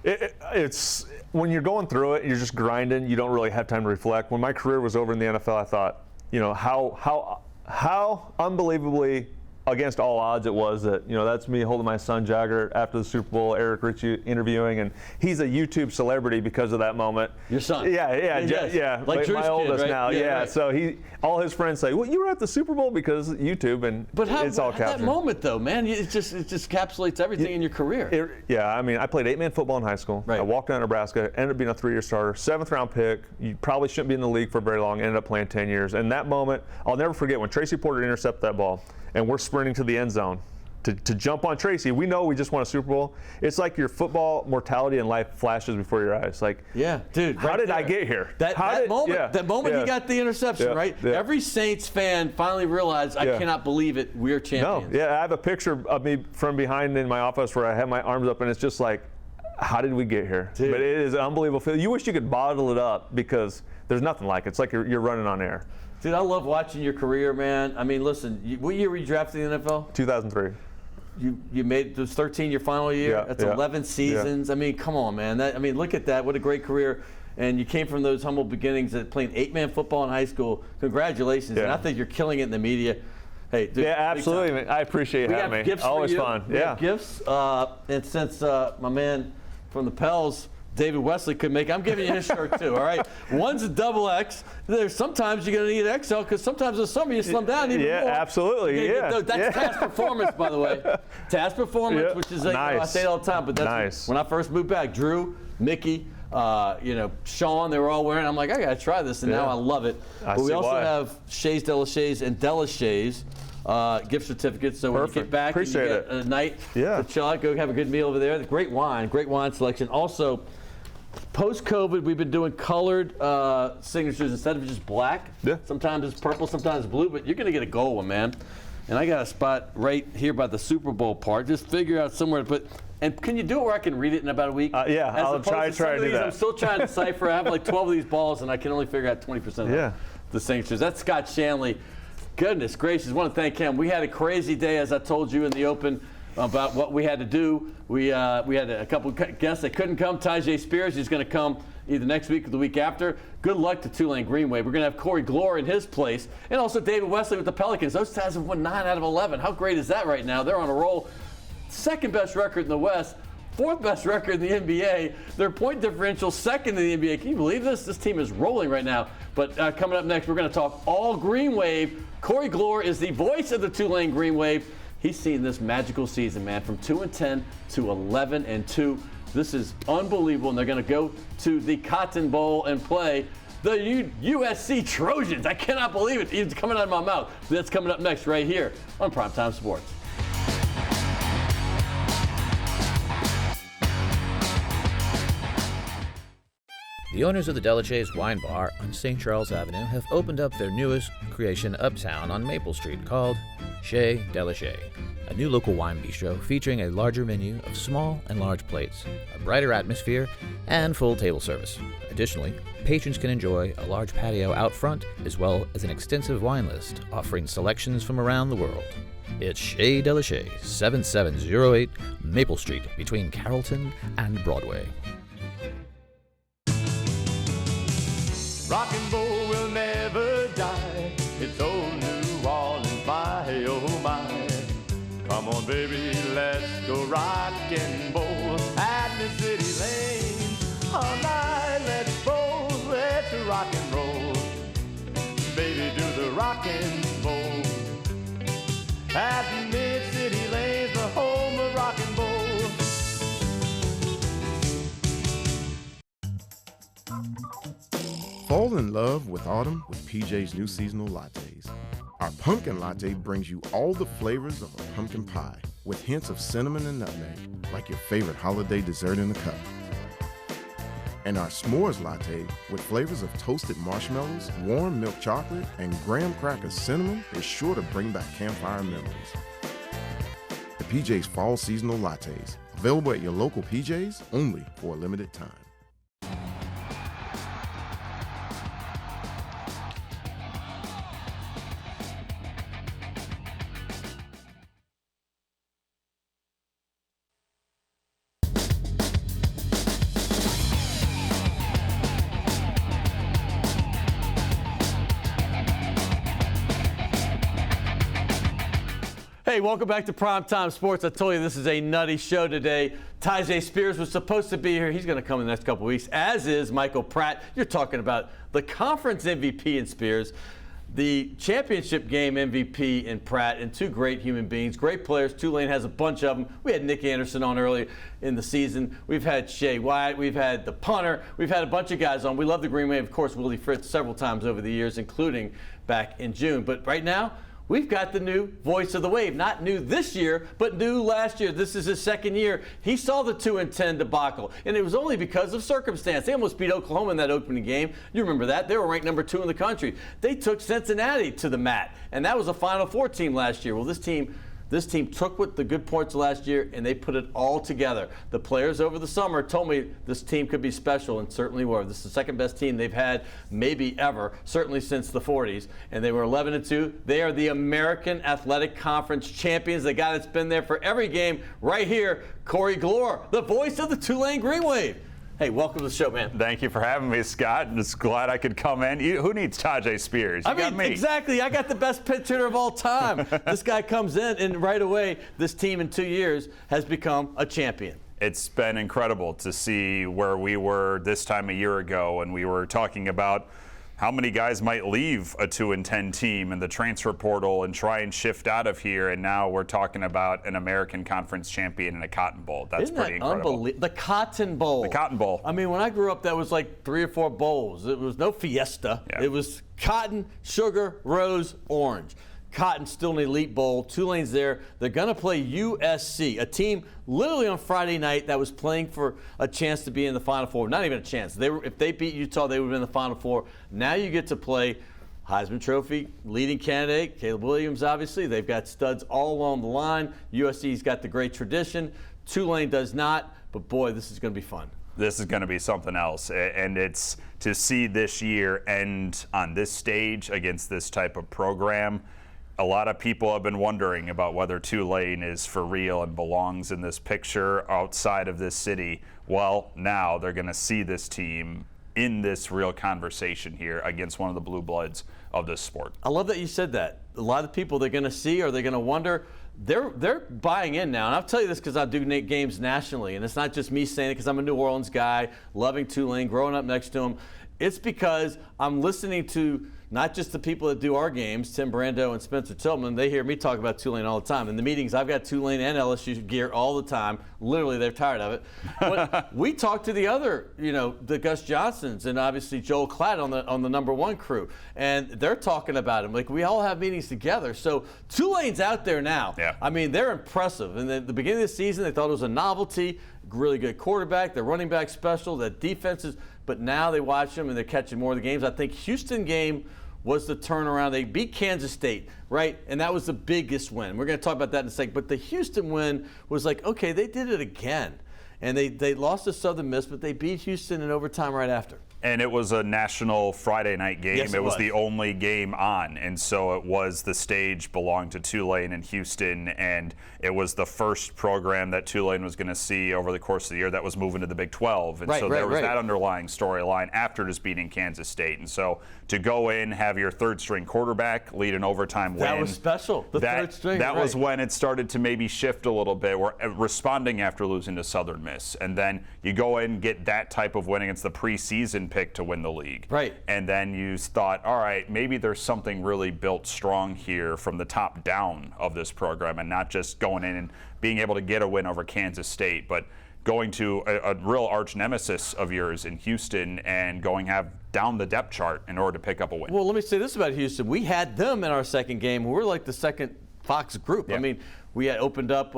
It's when you're going through it, you're just grinding. You don't really have time to reflect. When my career was over in the NFL, I thought, how unbelievably against all odds it was that, that's me holding my son Jagger after the Super Bowl, Eric Ritchie interviewing, and he's a YouTube celebrity because of that moment. Your son? Yeah. Like my oldest kid, right? now. Yeah. Right. So all his friends say, well, you were at the Super Bowl because of YouTube, and it's all captured. That moment though, man, it just encapsulates everything in your career. I played 8-man football in high school. Right. I walked down to Nebraska, ended up being a 3-year starter, 7th round pick. You probably shouldn't be in the league for very long. Ended up playing 10 years. And that moment, I'll never forget when Tracy Porter intercepted that ball, and we're sprinting to the end zone to jump on Tracy. We know we just won a Super Bowl. It's like your football mortality in life flashes before your eyes. Like, yeah, dude. How did I get here? That moment he got the interception, right? Yeah. Every Saints fan finally realized, I cannot believe it. We're champions. No, I have a picture of me from behind in my office where I have my arms up, and it's just like, how did we get here? Dude. But it is an unbelievable feeling. You wish you could bottle it up because there's nothing like it. It's like you're running on air. Dude, I love watching your career, man. I mean, listen, what year were you drafted in the NFL? 2003. You made it. It was 13 your final year. Yeah, That's 11 seasons. Yeah. I mean, come on, man. Look at that. What a great career. And you came from those humble beginnings at playing 8-man football in high school. Congratulations. Yeah. And I think you're killing it in the media. Hey, dude, yeah, absolutely. I appreciate having me. We have gifts Always for you. fun. We have gifts. And since my man from the Pels, David Wesley, could make, I'm giving you his shirt too, all right? One's a XX. There's sometimes you're going to need XL because sometimes in the summer you slim down even more. Yeah, absolutely. That's Task Performance, by the way. Task Performance, which is, I say it all the time, but that's when I first moved back. Drew, Mickey, Sean, they were all wearing it. I'm like, I got to try this, and now I love it. But we also have Shays de la Shays and Della Shays gift certificates. So when you get back and you get a night to chill out, go have a good meal over there. Great wine selection. Also, post-COVID, we've been doing colored signatures instead of just black. Yeah. Sometimes it's purple, sometimes it's blue, but you're going to get a gold one, man. And I got a spot right here by the Super Bowl part. Just figure out somewhere to put. And can you do it where I can read it in about a week? I'll try to do that. I'm still trying to decipher. I have like 12 of these balls, and I can only figure out 20% of the signatures. That's Scott Shanle. Goodness gracious, I want to thank him. We had a crazy day, as I told you in the open, about what we had to do. We had a couple guests that couldn't come. Tyjae Spears, he's going to come either next week or the week after. Good luck to Tulane Greenway. We're going to have Corey Gloor in his place, and also David Wesley with the Pelicans. Those guys have won 9 out of 11. How great is that right now? They're on a roll. Second best record in the West. 4th best record in the NBA. Their point differential second in the NBA. Can you believe this? This team is rolling right now. But coming up next, we're going to talk all Green Wave. Corey Gloor is the voice of the Tulane Green Wave. He's seen this magical season, man, from 2-10 to 11-2. This is unbelievable, and they're going to go to the Cotton Bowl and play the USC Trojans. I cannot believe it. It's coming out of my mouth. That's coming up next right here on Primetime Sports. The owners of the De La Shays Wine Bar on St. Charles Avenue have opened up their newest creation uptown on Maple Street called Chez De La Shay, a new local wine bistro featuring a larger menu of small and large plates, a brighter atmosphere, and full table service. Additionally, patrons can enjoy a large patio out front as well as an extensive wine list offering selections from around the world. It's Chez De La Shay, 7708 Maple Street between Carrollton and Broadway. Rock and roll will never die. It's old New Orleans, my oh my. Come on, baby, let's go rock and roll at the city lane. All night, let's roll, let's rock and roll. Baby, do the rock and roll at Mid-City Lanes, the home of rock and roll. Fall in love with autumn with PJ's new seasonal lattes. Our pumpkin latte brings you all the flavors of a pumpkin pie with hints of cinnamon and nutmeg, like your favorite holiday dessert in a cup. And our s'mores latte with flavors of toasted marshmallows, warm milk chocolate, and graham cracker cinnamon is sure to bring back campfire memories. The PJ's Fall Seasonal Lattes, available at your local PJ's only for a limited time. Hey, welcome back to Primetime Sports. I told you this is a nutty show today. Tyjae Spears was supposed to be here. He's going to come in the next couple weeks, as is Michael Pratt. You're talking about the conference MVP in Spears, the championship game MVP in Pratt, and two great human beings, great players. Tulane has a bunch of them. We had Nick Anderson on early in the season. We've had Shea Wyatt. We've had the punter. We've had a bunch of guys on. We love the Green Wave, of course, Willie Fritz several times over the years, including back in June. But right now, we've got the new voice of the Wave. Not new this year, but new last year. This is his second year. He saw the 2-10 debacle, and it was only because of circumstance. They almost beat Oklahoma in that opening game. You remember that. They were ranked number 2 in the country. They took Cincinnati to the mat, and that was a Final Four team last year. Well, this team took what the good points last year, and they put it all together. The players over the summer told me this team could be special, and certainly were. This is the second best team they've had maybe ever, certainly since the 40s, and they were 11-2. They are the American Athletic Conference champions, the guy that's been there for every game right here, Corey Gloor, the voice of the Tulane Green Wave. Hey, welcome to the show, man. Thank you for having me, Scott. I'm just glad I could come in. Who needs Tyjae Spears? You got me. Exactly. I got the best pinch hitter of all time. This guy comes in, and right away, this team in 2 years has become a champion. It's been incredible to see where we were this time a year ago, and we were talking about how many guys might leave a 2-10 team in the transfer portal and try and shift out of here, and now we're talking about an American Conference champion in a Cotton Bowl. That's pretty incredible. The Cotton Bowl. The Cotton Bowl. I mean, when I grew up, that was like 3 or 4 bowls. It was no Fiesta. Yeah. It was cotton, sugar, rose, orange. Cotton still an elite bowl. Tulane's there. They're going to play USC, a team literally on Friday night that was playing for a chance to be in the Final Four. Not even a chance. If they beat Utah, they would have been in the Final Four. Now you get to play Heisman Trophy leading candidate, Caleb Williams, obviously. They've got studs all along the line. USC's got the great tradition. Tulane does not. But, boy, this is going to be fun. This is going to be something else, and it's to see this year end on this stage against this type of program. A lot of people have been wondering about whether Tulane is for real and belongs in this picture outside of this city. Well, now they're going to see this team in this real conversation here against one of the blue bloods of this sport. I love that you said that. A lot of people they're going to see or they're going to wonder. They're buying in now, and I'll tell you this because I do games nationally, and it's not just me saying it because I'm a New Orleans guy, loving Tulane, growing up next to them. It's because I'm listening to not just the people that do our games, Tim Brando and Spencer Tillman. They hear me talk about Tulane all the time. In the meetings, I've got Tulane and LSU gear all the time. Literally, they're tired of it. But we talk to the other, the Gus Johnsons and obviously Joel Klatt on the number 1 crew. And they're talking about him. Like, we all have meetings together. So Tulane's out there now. Yeah. I mean, they're impressive. And at the beginning of the season, they thought it was a novelty. Really good quarterback. Their running back special. Their defenses. But now they watch them and they're catching more of the games. I think Houston game was the turnaround. They beat Kansas State, right? And that was the biggest win. We're going to talk about that in a second. But the Houston win was like, okay, they did it again. And they lost to Southern Miss, but they beat Houston in overtime right after. And it was a national Friday night game. Yes, it was the only game on. And so it was the stage belonged to Tulane and Houston. And it was the first program that Tulane was going to see over the course of the year that was moving to the Big 12. And there was that underlying storyline after just beating Kansas State. And so to go in, have your third-string quarterback lead an overtime win. That was special. Third string. That was when it started to maybe shift a little bit. We're responding after losing to Southern Miss. And then you go in and get that type of win against the preseason pick to win the league. Right. And then you thought, all right, maybe there's something really built strong here from the top down of this program and not just going in and being able to get a win over Kansas State, but going to a real arch nemesis of yours in Houston and going down the depth chart in order to pick up a win. Well, let me say this about Houston. We had them in our second game. We're like the second Fox group. Yeah. I mean, we had opened up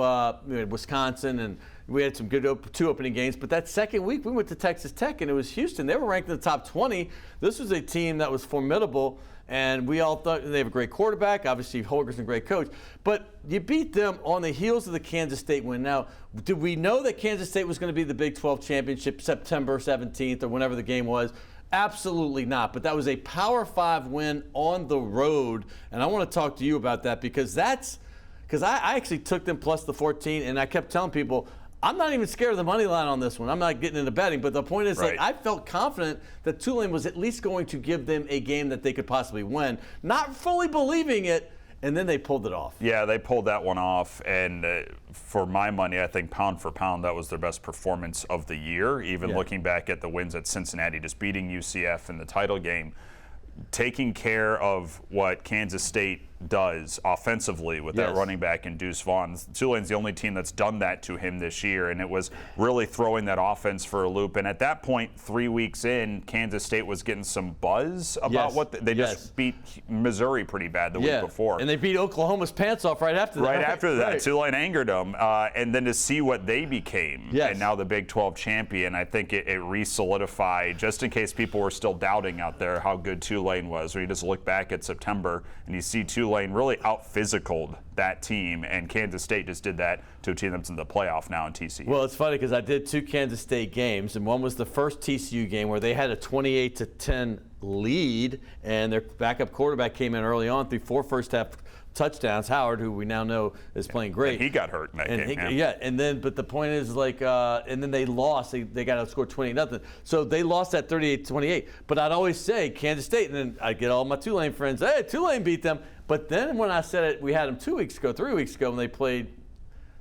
Wisconsin, and we had some good 2 opening games. But that second week, we went to Texas Tech, and it was Houston. They were ranked in the top 20. This was a team that was formidable, and we all thought they have a great quarterback. Obviously, Holger's a great coach. But you beat them on the heels of the Kansas State win. Now, did we know that Kansas State was going to be the Big 12 championship September 17th or whenever the game was? Absolutely not. But that was a Power 5 win on the road, and I want to talk to you about that because I actually took them plus the 14, and I kept telling people, I'm not even scared of the money line on this one. I'm not getting into betting, but the point is, right. I felt confident that Tulane was at least going to give them a game that they could possibly win. Not fully believing it And then they pulled it off. Yeah, they pulled that one off, and for my money, I think pound for pound, that was their best performance of the year. Even looking back at the wins at Cincinnati, just beating UCF in the title game, taking care of what Kansas State does offensively with that running back in Deuce Vaughn. Tulane's the only team that's done that to him this year, and it was really throwing that offense for a loop. And at that point, 3 weeks in, Kansas State was getting some buzz about what they just beat Missouri pretty bad the week before. And they beat Oklahoma's pants off right after that. Right after that, Tulane angered them. And then to see what they became, and now the Big 12 champion, I think it re-solidified, just in case people were still doubting out there how good Tulane was. Or you just look back at September and you see Tulane really out-physicaled that team, and Kansas State just did that to a team that's in the playoff now in TCU. Well, it's funny because I did 2 Kansas State games, and one was the first TCU game where they had a 28-10 lead, and their backup quarterback came in early on, through 4 first-half touchdowns. Howard, who we now know is playing great. And he got hurt in that game. And then, but the point is, and then they lost. They got outscored 20-0. So they lost that 38-28. But I'd always say Kansas State, and then I'd get all my Tulane friends, hey, Tulane beat them. But then when I said it, we had them 3 weeks ago, when they played,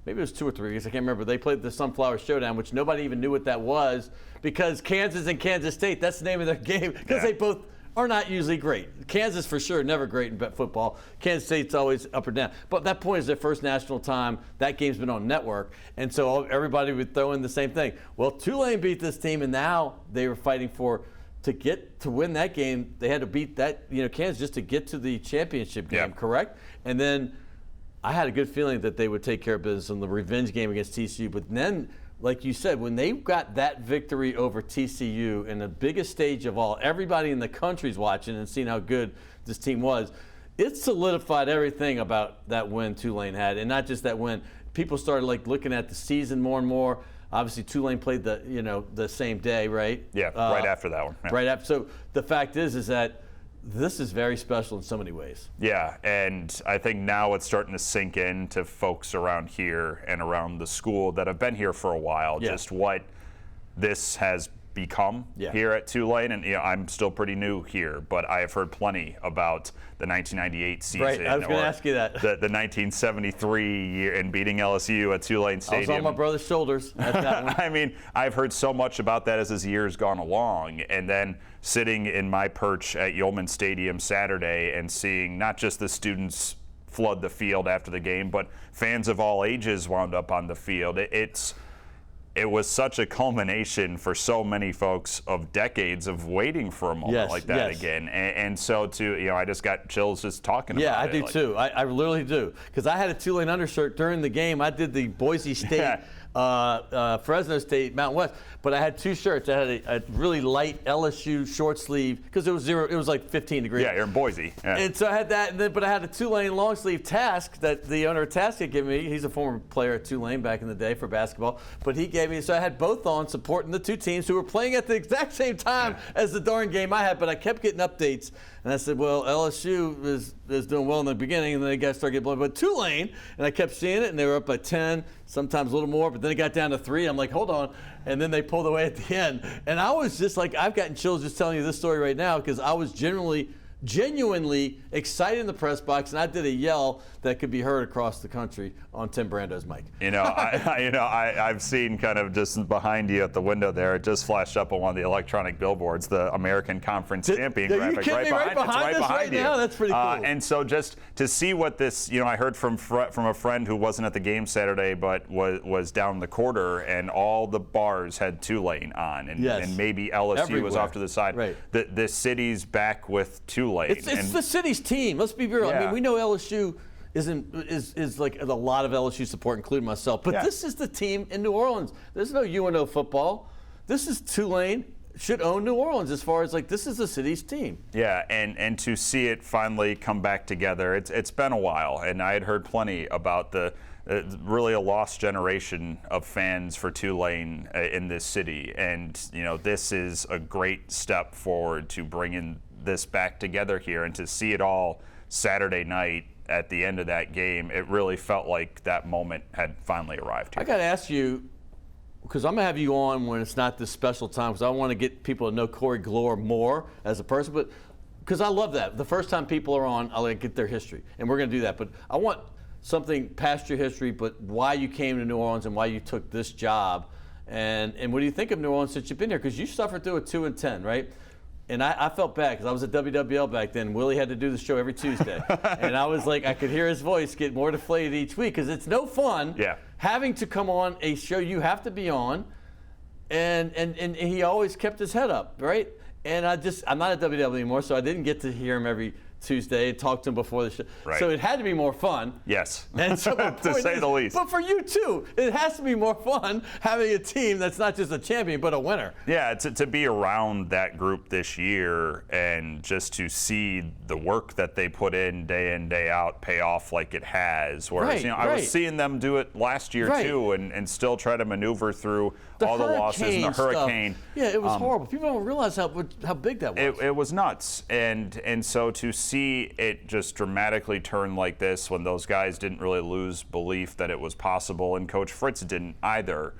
maybe it was 2 or 3 weeks, I can't remember. They played the Sunflower Showdown, which nobody even knew what that was, because Kansas and Kansas State, that's the name of their game, because they both are not usually great. Kansas, for sure, never great in football. Kansas State's always up or down. But that point is their first national time. That game's been on network. And so everybody would throw in the same thing. Well, Tulane beat this team, and now they were fighting to win that game. They had to beat that, Kansas, just to get to the championship game, correct? And then I had a good feeling that they would take care of business in the revenge game against TCU. But then, like you said, when they got that victory over TCU in the biggest stage of all, everybody in the country's watching and seeing how good this team was, it solidified everything about that win Tulane had. And not just that win. People started looking at the season more and more. Obviously, Tulane played the same day, right? Yeah, right after that one. Yeah. Right after. So the fact is that this is very special in so many ways. Yeah, and I think now it's starting to sink in to folks around here and around the school that have been here for a while, just what this has become here at Tulane. And I'm still pretty new here, but I have heard plenty about the 1998 season. Right, I was going to ask you that. The 1973 year and beating LSU at Tulane Stadium. I was on my brother's shoulders at that one. I mean, I've heard so much about that as this year's gone along. And then sitting in my perch at Yeoman Stadium Saturday and seeing not just the students flood the field after the game, but fans of all ages wound up on the field. It was such a culmination for so many folks of decades of waiting for a moment like that again. And so, I just got chills just talking about it. Yeah, I do too. I literally do. Because I had a Tulane undershirt during the game. I did the Boise State, Fresno State, Mountain West. But I had 2 shirts. I had a really light LSU short sleeve, because it was like 15 degrees. Yeah, you're in Boise. Yeah. And so I had that, but I had a Tulane long sleeve Task that the owner of Task had given me. He's a former player at Tulane back in the day for basketball. But he gave me, so I had both on, supporting the 2 teams who were playing at the exact same time as the darn game I had. But I kept getting updates. And I said, well, LSU is doing well in the beginning, and then they got to start getting blown. But Tulane, and I kept seeing it, and they were up by 10, sometimes a little more, but then it got down to 3. I'm like, hold on. And then they pulled away at the end. And I was just like, I've gotten chills just telling you this story right now, because I was genuinely excited in the press box, and I did a yell that could be heard across the country on Tim Brando's mic. I've seen kind of just behind you at the window there, it just flashed up on one of the electronic billboards, the American Conference champion graphic right behind you. Now? That's pretty cool. And so just to see what this, I heard from a friend who wasn't at the game Saturday, but was down the quarter, and all the bars had Tulane on, and maybe LSU everywhere was off to the side. Right. The city's back with Tulane. It's the city's team. Let's be real. I mean, we know LSU is like a lot of LSU support, including myself. But this is the team in New Orleans. There's no UNO football. This is Tulane. Should own New Orleans as far as this is the city's team. Yeah, and to see it finally come back together, it's been a while, and I had heard plenty about the really a lost generation of fans for Tulane in this city, and this is a great step forward to bringing this back together here, and to see it all Saturday night at the end of that game, it really felt like that moment had finally arrived here. I got to ask you, because I'm going to have you on when it's not this special time, because I want to get people to know Corey Gloor more as a person, but because I love that. The first time people are on, I'll get their history, and we're going to do that. But I want something past your history, but why you came to New Orleans and why you took this job. And what do you think of New Orleans since you've been here? Because you suffered through a 2-10, right? And I felt bad because I was at WWL back then. Willie had to do the show every Tuesday. And I was like, I could hear his voice get more deflated each week because it's no fun having to come on a show you have to be on. And he always kept his head up, right? And I'm not at WWL anymore, so I didn't get to hear him every Tuesday and talk to him before the show. Right. So it had to be more fun. Yes, and so to say the least. But for you too, it has to be more fun having a team that's not just a champion but a winner. Yeah, to be around that group this year and just to see the work that they put in, day out, pay off like it has. Whereas I was seeing them do it last year too, and still try to maneuver through all the losses and the hurricane. Yeah, it was horrible. People don't realize how big that was. It was nuts, and so to see it just dramatically turn like this when those guys didn't really lose belief that it was possible, and Coach Fritz didn't either.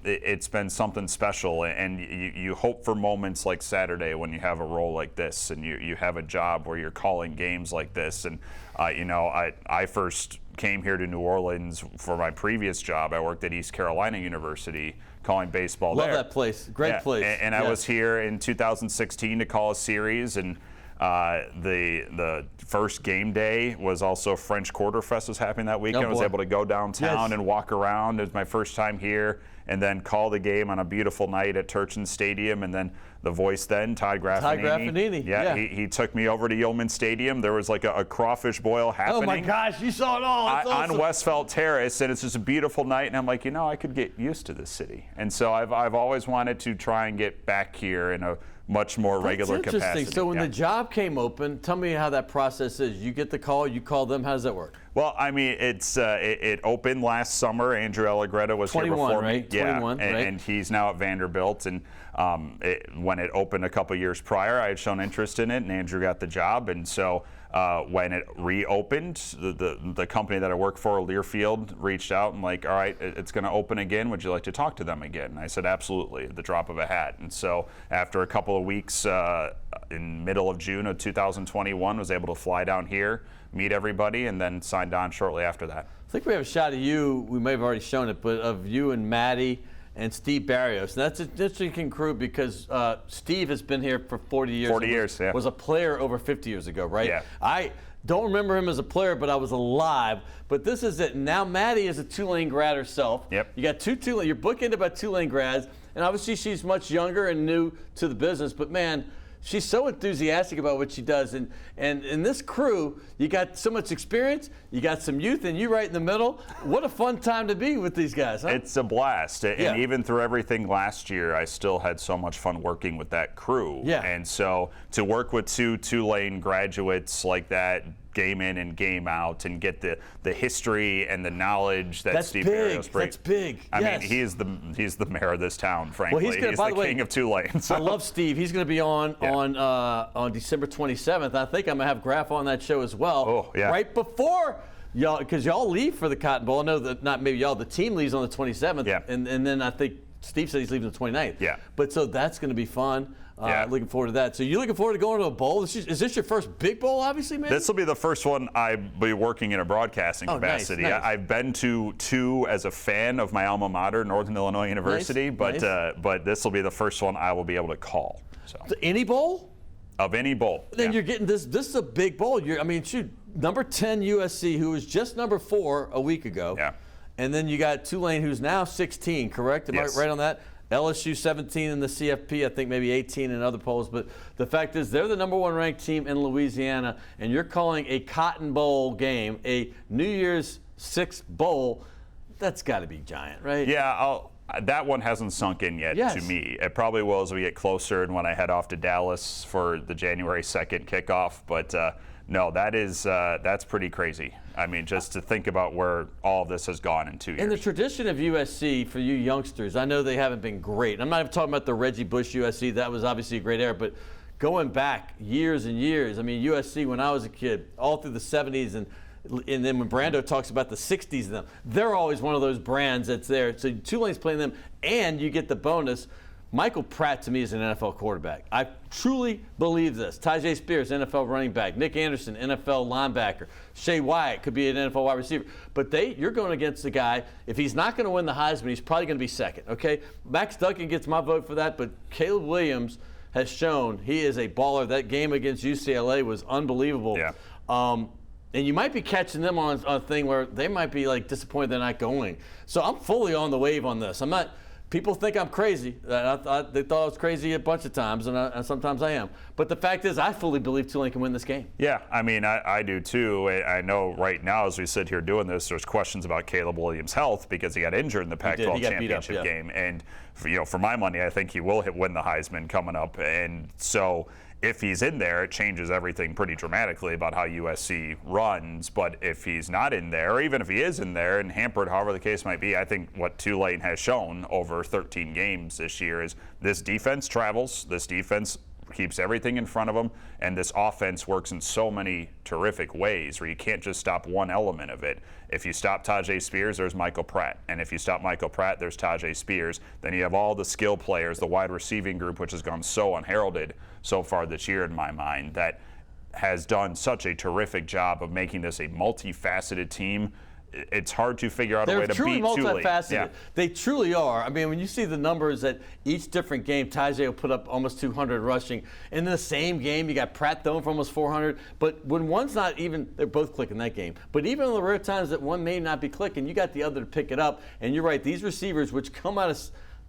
It's been something special, and you hope for moments like Saturday when you have a role like this and you have a job where you're calling games like this. And I first came here to New Orleans for my previous job. I worked at East Carolina University calling baseball there. Love that place. Great place. And I was here in 2016 to call a series, and the first game day was also French Quarter Fest was happening that weekend. I was able to go downtown and walk around. It was my first time here, and then call the game on a beautiful night at Turchin Stadium. And then the voice then, Todd Graffinini. Yeah, he took me over to Yeoman Stadium. There was like a crawfish boil happening. Oh my gosh, you saw it all. That's awesome. On Westfeld Terrace, and it's just a beautiful night. And I'm like, I could get used to this city. And so I've always wanted to try and get back here in a much more regular capacity. capacity. So when the job came open, tell me how that process is. You get the call, you call them. How does that work? Well, I mean, it opened last summer. Andrew Allegretta was here before right? me. 21, yeah, and he's now at Vanderbilt. And when it opened a couple years prior, I had shown interest in it, and Andrew got the job. And so when it reopened, the company that I work for, Learfield, reached out and like, all right, it's going to open again. Would you like to talk to them again? And I said, absolutely, at the drop of a hat. And so after a couple of weeks in middle of June of 2021, was able to fly down here, meet everybody, and then signed on shortly after that. I think we have a shot of you, we may have already shown it, but of you and Maddie and Steve Barrios. And that's an interesting crew because Steve has been here for 40 years. 40 years, yeah. Was a player over 50 years ago, right? Yeah. I don't remember him as a player, but I was alive. But this is it. Now Maddie is a Tulane grad herself. Yep. You got two Tulane, you're bookended by Tulane grads, and obviously she's much younger and new to the business, but man, she's so enthusiastic about what she does. And in this crew, you got so much experience, you got some youth, and you right in the middle. What a fun time to be with these guys, huh? It's a blast. And even through everything last year, I still had so much fun working with that crew. Yeah. And so to work with two Tulane graduates like that, game in and game out, and get the history and the knowledge that Steve Barrios brings. That's big. I mean, he's the mayor of this town, frankly. Well, he's the king of Tulane. So. I love Steve. He's going to be on December 27th. I think I'm going to have Graf on that show as well. Oh, yeah. Right before y'all, because y'all leave for the Cotton Bowl. I know that not maybe y'all, the team leaves on the 27th. Yeah. And then I think Steve said he's leaving the 29th. Yeah. But so that's going to be fun. Yeah. Looking forward to that. So you looking forward to going to a bowl? Is this your first big bowl, obviously, man? This will be the first one I'll be working in a broadcasting capacity. Nice. I've been to two as a fan of my alma mater, Northern Illinois University, but this will be the first one I will be able to call. So. Any bowl? Of any bowl. Then you're getting this. This is a big bowl. Number 10 USC, who was just number 4 a week ago. Yeah. And then you got Tulane, who's now 16, correct? Am I right on that? LSU 17 in the CFP, I think maybe 18 in other polls. But the fact is they're the number 1 ranked team in Louisiana, and you're calling a Cotton Bowl game, a New Year's Six bowl. That's got to be giant, right? Yeah, that one hasn't sunk in yet to me. It probably will as we get closer and when I head off to Dallas for the January 2nd kickoff. But no, that's pretty crazy. I mean, just to think about where all of this has gone in 2 years. And the tradition of USC for you youngsters, I know they haven't been great. I'm not even talking about the Reggie Bush USC. That was obviously a great era. But going back years and years, I mean, USC when I was a kid, all through the 70s and then when Brando talks about the 60s, they're always one of those brands that's there. So Tulane's playing them, and you get the bonus. Michael Pratt, to me, is an NFL quarterback. I truly believe this. Tyjae Spears, NFL running back. Nick Anderson, NFL linebacker. Shea Wyatt could be an NFL wide receiver. But you're going against a guy, if he's not going to win the Heisman, he's probably going to be second, okay? Max Duncan gets my vote for that, but Caleb Williams has shown he is a baller. That game against UCLA was unbelievable. Yeah. And you might be catching them on a thing where they might be like disappointed they're not going. So I'm fully on the wave on this. I'm not. People think I'm crazy. They thought I was crazy a bunch of times, and sometimes I am. But the fact is, I fully believe Tulane can win this game. Yeah, I mean, I do too. I know right now, as we sit here doing this, there's questions about Caleb Williams' health because he got injured in the Pac-12 championship game. And for my money, I think he will win the Heisman coming up. And so if he's in there, it changes everything pretty dramatically about how USC runs. But if he's not in there, or even if he is in there and hampered, however the case might be, I think what Tulane has shown over 13 games this year is this defense travels, this defense keeps everything in front of them, and this offense works in so many terrific ways where you can't just stop one element of it. If you stop Tyjae Spears, there's Michael Pratt. And if you stop Michael Pratt, there's Tyjae Spears. Then you have all the skill players, the wide receiving group, which has gone so unheralded so far this year in my mind, that has done such a terrific job of making this a multifaceted team. It's hard to figure out a way to beat Tulane. They're truly multifaceted. Yeah. They truly are. I mean, when you see the numbers at each different game, Tyjae will put up almost 200 rushing. In the same game, you got Pratt throwing for almost 400. But when one's not even, they're both clicking that game. But even on the rare times that one may not be clicking, you got the other to pick it up. And you're right, these receivers, which come out of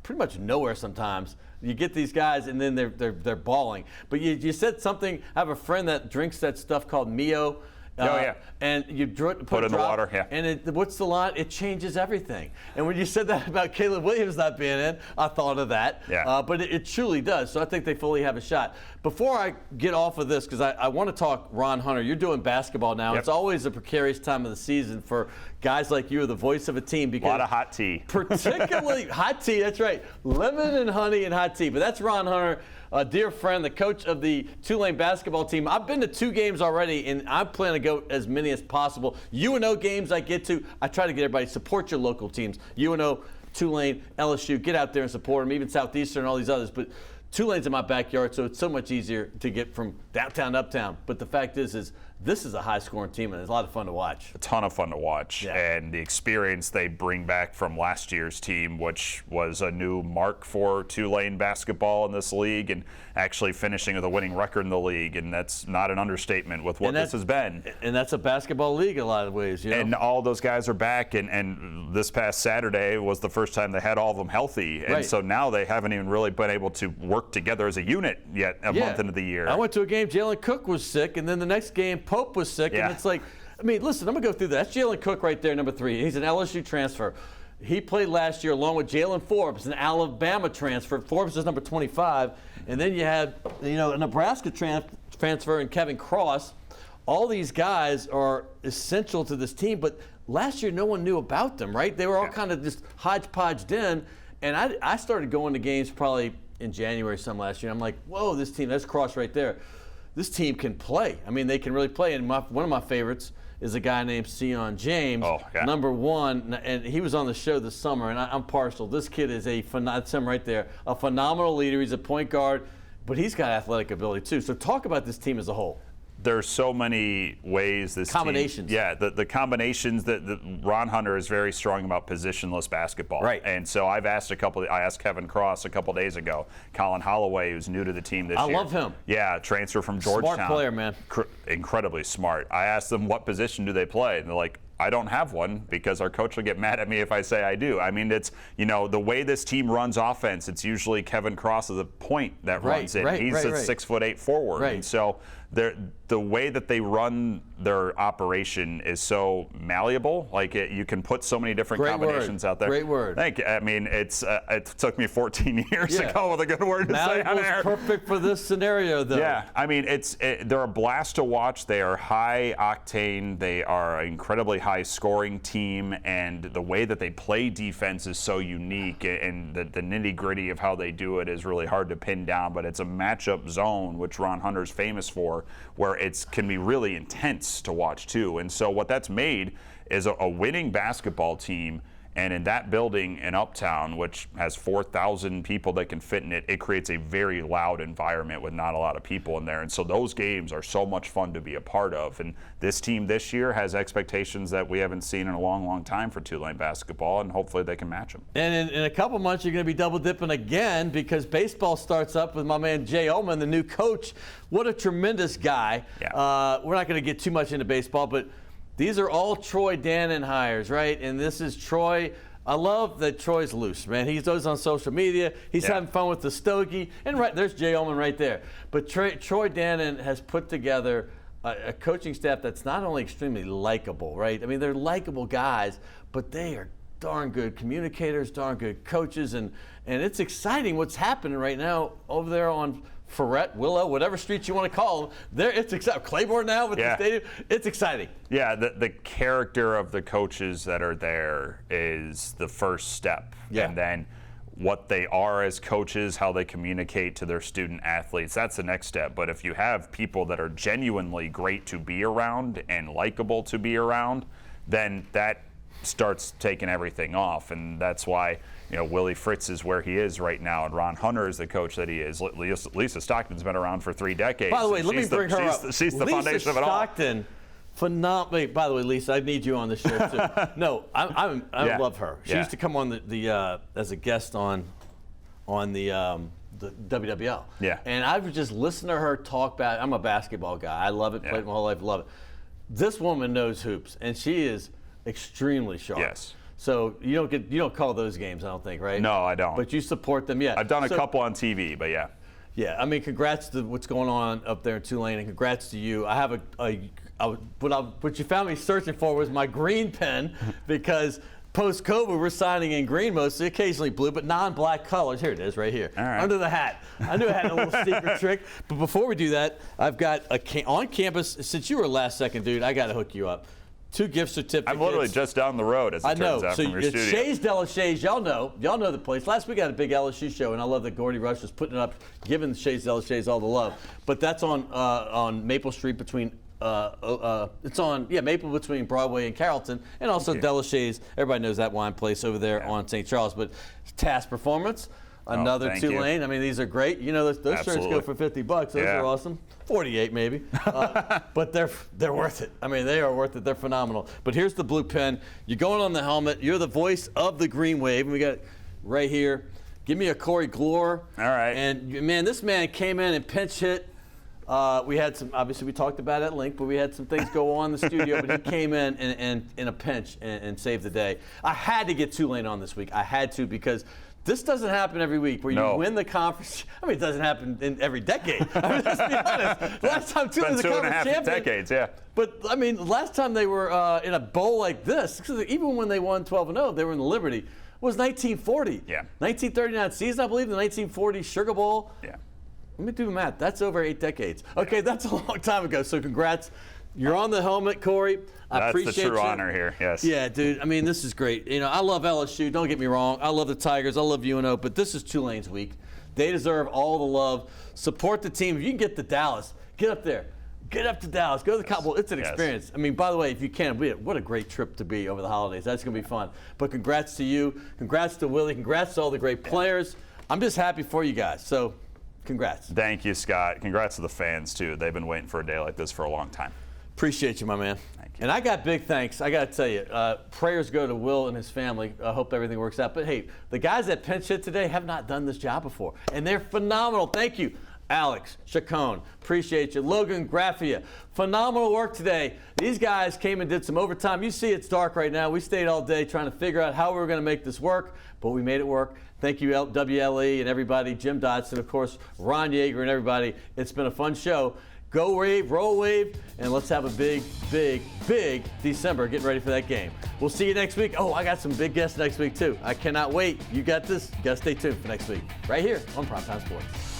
pretty much nowhere sometimes, you get these guys and then they're balling. But you said something. I have a friend that drinks that stuff called Mio. And you put it in the water, yeah. And what's the line? It changes everything. And when you said that about Caleb Williams not being in, I thought of that. Yeah. But it truly does. So I think they fully have a shot. Before I get off of this, because I want to talk Ron Hunter. You're doing basketball now. Yep. It's always a precarious time of the season for guys like you, the voice of a team. Because a lot of hot tea. Particularly hot tea, that's right. Lemon and honey and hot tea. But that's Ron Hunter, a dear friend, the coach of the Tulane basketball team. I've been to 2 games already, and I plan to go as many as possible. UNO games I get to, I try to get everybody to support your local teams. UNO, Tulane, LSU, get out there and support them, even Southeastern and all these others. But Tulane's in my backyard, so it's so much easier to get from downtown to uptown. But the fact is this is a high-scoring team, and it's a lot of fun to watch. A ton of fun to watch. Yeah. And the experience they bring back from last year's team, which was a new mark for Tulane basketball in this league, and actually finishing with a winning record in the league. And that's not an understatement with what this has been. And that's a basketball league in a lot of ways. You know? And all those guys are back, and this past Saturday was the first time they had all of them healthy. And so now they haven't even really been able to work together as a unit yet a month into the year. I went to a game, Jalen Cook was sick, and then the next game, Pope was sick, and it's like, I mean, listen, I'm going to go through that. That's Jalen Cook right there, number 3. He's an LSU transfer. He played last year along with Jalen Forbes, an Alabama transfer. Forbes is number 25. And then you had, a Nebraska transfer and Kevin Cross. All these guys are essential to this team, but last year no one knew about them, right? They were all kind of just hodgepodged in. And I started going to games probably in January some last year. I'm like, whoa, this team, that's Cross right there. This team can play. I mean, they can really play. And one of my favorites is a guy named Sion James, number 1, and he was on the show this summer, and I'm partial. This kid is that's him right there, a phenomenal leader. He's a point guard, but he's got athletic ability too. So talk about this team as a whole. There's so many ways this combinations. Team, the combinations that Ron Hunter is very strong about positionless basketball. Right. And so I asked Kevin Cross a couple days ago. Colin Holloway, who's new to the team this year. I love him. Yeah, transfer from Georgetown. Smart player, man. Incredibly smart. I asked them what position do they play, and they're like, I don't have one because our coach will get mad at me if I say I do. I mean, it's, the way this team runs offense, it's usually Kevin Cross as a point that runs it. He's a 6'8" forward. Right. And so the way that they run their operation is so malleable. Like you can put so many different combinations out there. Great word. Thank you. I mean, it took me 14 years to come up with a good word to say on air. Perfect for this scenario, though. Yeah. I mean, they're a blast to watch. They are high octane. They are an incredibly high scoring team, and the way that they play defense is so unique, and the nitty gritty of how they do it is really hard to pin down. But it's a matchup zone, which Ron Hunter's famous for, where it can be really intense to watch too. And so what that's made is a winning basketball team And in that building in Uptown, which has 4,000 people that can fit in it, it creates a very loud environment with not a lot of people in there. And so those games are so much fun to be a part of. And this team this year has expectations that we haven't seen in a long, long time for Tulane basketball, and hopefully they can match them. And in a couple months, you're going to be double dipping again because baseball starts up with my man Jay Ullman, the new coach. What a tremendous guy. Yeah. We're not going to get too much into baseball, but these are all Troy Dannon hires, right? And this is Troy. I love that Troy's loose, man. He's always on social media. He's having fun with the stogie. And right there's Jay Ullman right there. But Troy Dannon has put together a coaching staff that's not only extremely likable, right? I mean, they're likable guys, but they are darn good communicators, darn good coaches, and it's exciting what's happening right now over there on Ferret, Willow, whatever streets you want to call them. There, it's exciting. Claiborne now with the stadium. It's exciting. Yeah, the character of the coaches that are there is the first step. Yeah. And then what they are as coaches, how they communicate to their student athletes, that's the next step. But if you have people that are genuinely great to be around and likable to be around, then that starts taking everything off. And that's why, you know, Willie Fritz is where he is right now, and Ron Hunter is the coach that he is. Lisa Stockton's been around for 3 decades. By the way, let me bring her up. She's the foundation of it all. Lisa Stockton, phenomenal. By the way, Lisa, I need you on the show too. No, I love her. She used to come on the as a guest on the WWL. Yeah. And I would just listen to her talk about. I'm a basketball guy. I love it. Played my whole life. Love it. This woman knows hoops, and she is extremely sharp. Yes. So you don't call those games, I don't think, right? No, I don't. But you support them, yeah. I've done a couple on TV, but yeah. Yeah, I mean, congrats to what's going on up there in Tulane, and congrats to you. I have what you found me searching for was my green pen, because post-COVID we're signing in green mostly, occasionally blue, but non-black colors. Here it is, right here, under the hat. I knew I had a little secret trick. But before we do that, I've got on campus. Since you were last second, dude, I got to hook you up. 2 gift certificates. I'm literally just down the road, as it turns out, from your studio. Shays de la Shays, y'all know the place. Last week I had a big LSU show, and I love that Gordy Rush was putting it up, giving Shays de la Shays all the love. But that's on Maple Street between Maple between Broadway and Carrollton, and also de la Shays. Everybody knows that wine place over there on St. Charles. But Task Performance, another Tulane. I mean, these are great. You know, those shirts go for $50. Those are awesome. 48 maybe. But they're worth it. I mean, they are worth it. They're phenomenal. But here's the blue pen. You're going on the helmet. You're the voice of the Green Wave. And we got it right here. Give me a Corey Gloor. All right. And, man, this man came in and pinch hit. We had some, obviously we talked about it at length, but we had some things go on in the studio, but he came in and in a pinch and saved the day. I had to get Tulane on this week. I had to, because this doesn't happen every week where you win the conference. I mean, it doesn't happen in every decade. I mean, let's be honest. Last time Tulane's a conference champion. 2.5 decades, yeah. But, I mean, last time they were in a bowl like this, because even when they won 12-0, they were in the Liberty, was 1940. Yeah. 1939 season, I believe, the 1940 Sugar Bowl. Yeah. Let me do the math. That's over 8 decades. Okay, that's a long time ago. So congrats. You're on the helmet, Corey. I appreciate That's the true honor here, yes. Yeah, dude. I mean, this is great. You know, I love LSU. Don't get me wrong. I love the Tigers. I love UNO. But this is Tulane's week. They deserve all the love. Support the team. If you can get to Dallas, get up there. Get up to Dallas. Go to the Cotton Bowl. It's an experience. I mean, by the way, if you can, what a great trip to be over the holidays. That's going to be fun. But congrats to you. Congrats to Willie. Congrats to all the great players. I'm just happy for you guys. So congrats. Thank you, Scott. Congrats to the fans, too. They've been waiting for a day like this for a long time. Appreciate you, my man. Thank you. And I got big thanks. I got to tell you, prayers go to Will and his family. I hope everything works out. But, hey, the guys that pinch hit today have not done this job before, and they're phenomenal. Thank you. Alex, Chacon, appreciate you. Logan, Graffia, phenomenal work today. These guys came and did some overtime. You see it's dark right now. We stayed all day trying to figure out how we were going to make this work, but we made it work. Thank you, WLAE and everybody, Jim Dodson, of course, Ron Yeager and everybody. It's been a fun show. Go Wave, roll Wave, and let's have a big, big, big December. Getting ready for that game. We'll see you next week. Oh, I got some big guests next week, too. I cannot wait. You got this. You got to stay tuned for next week. Right here on Primetime Sports.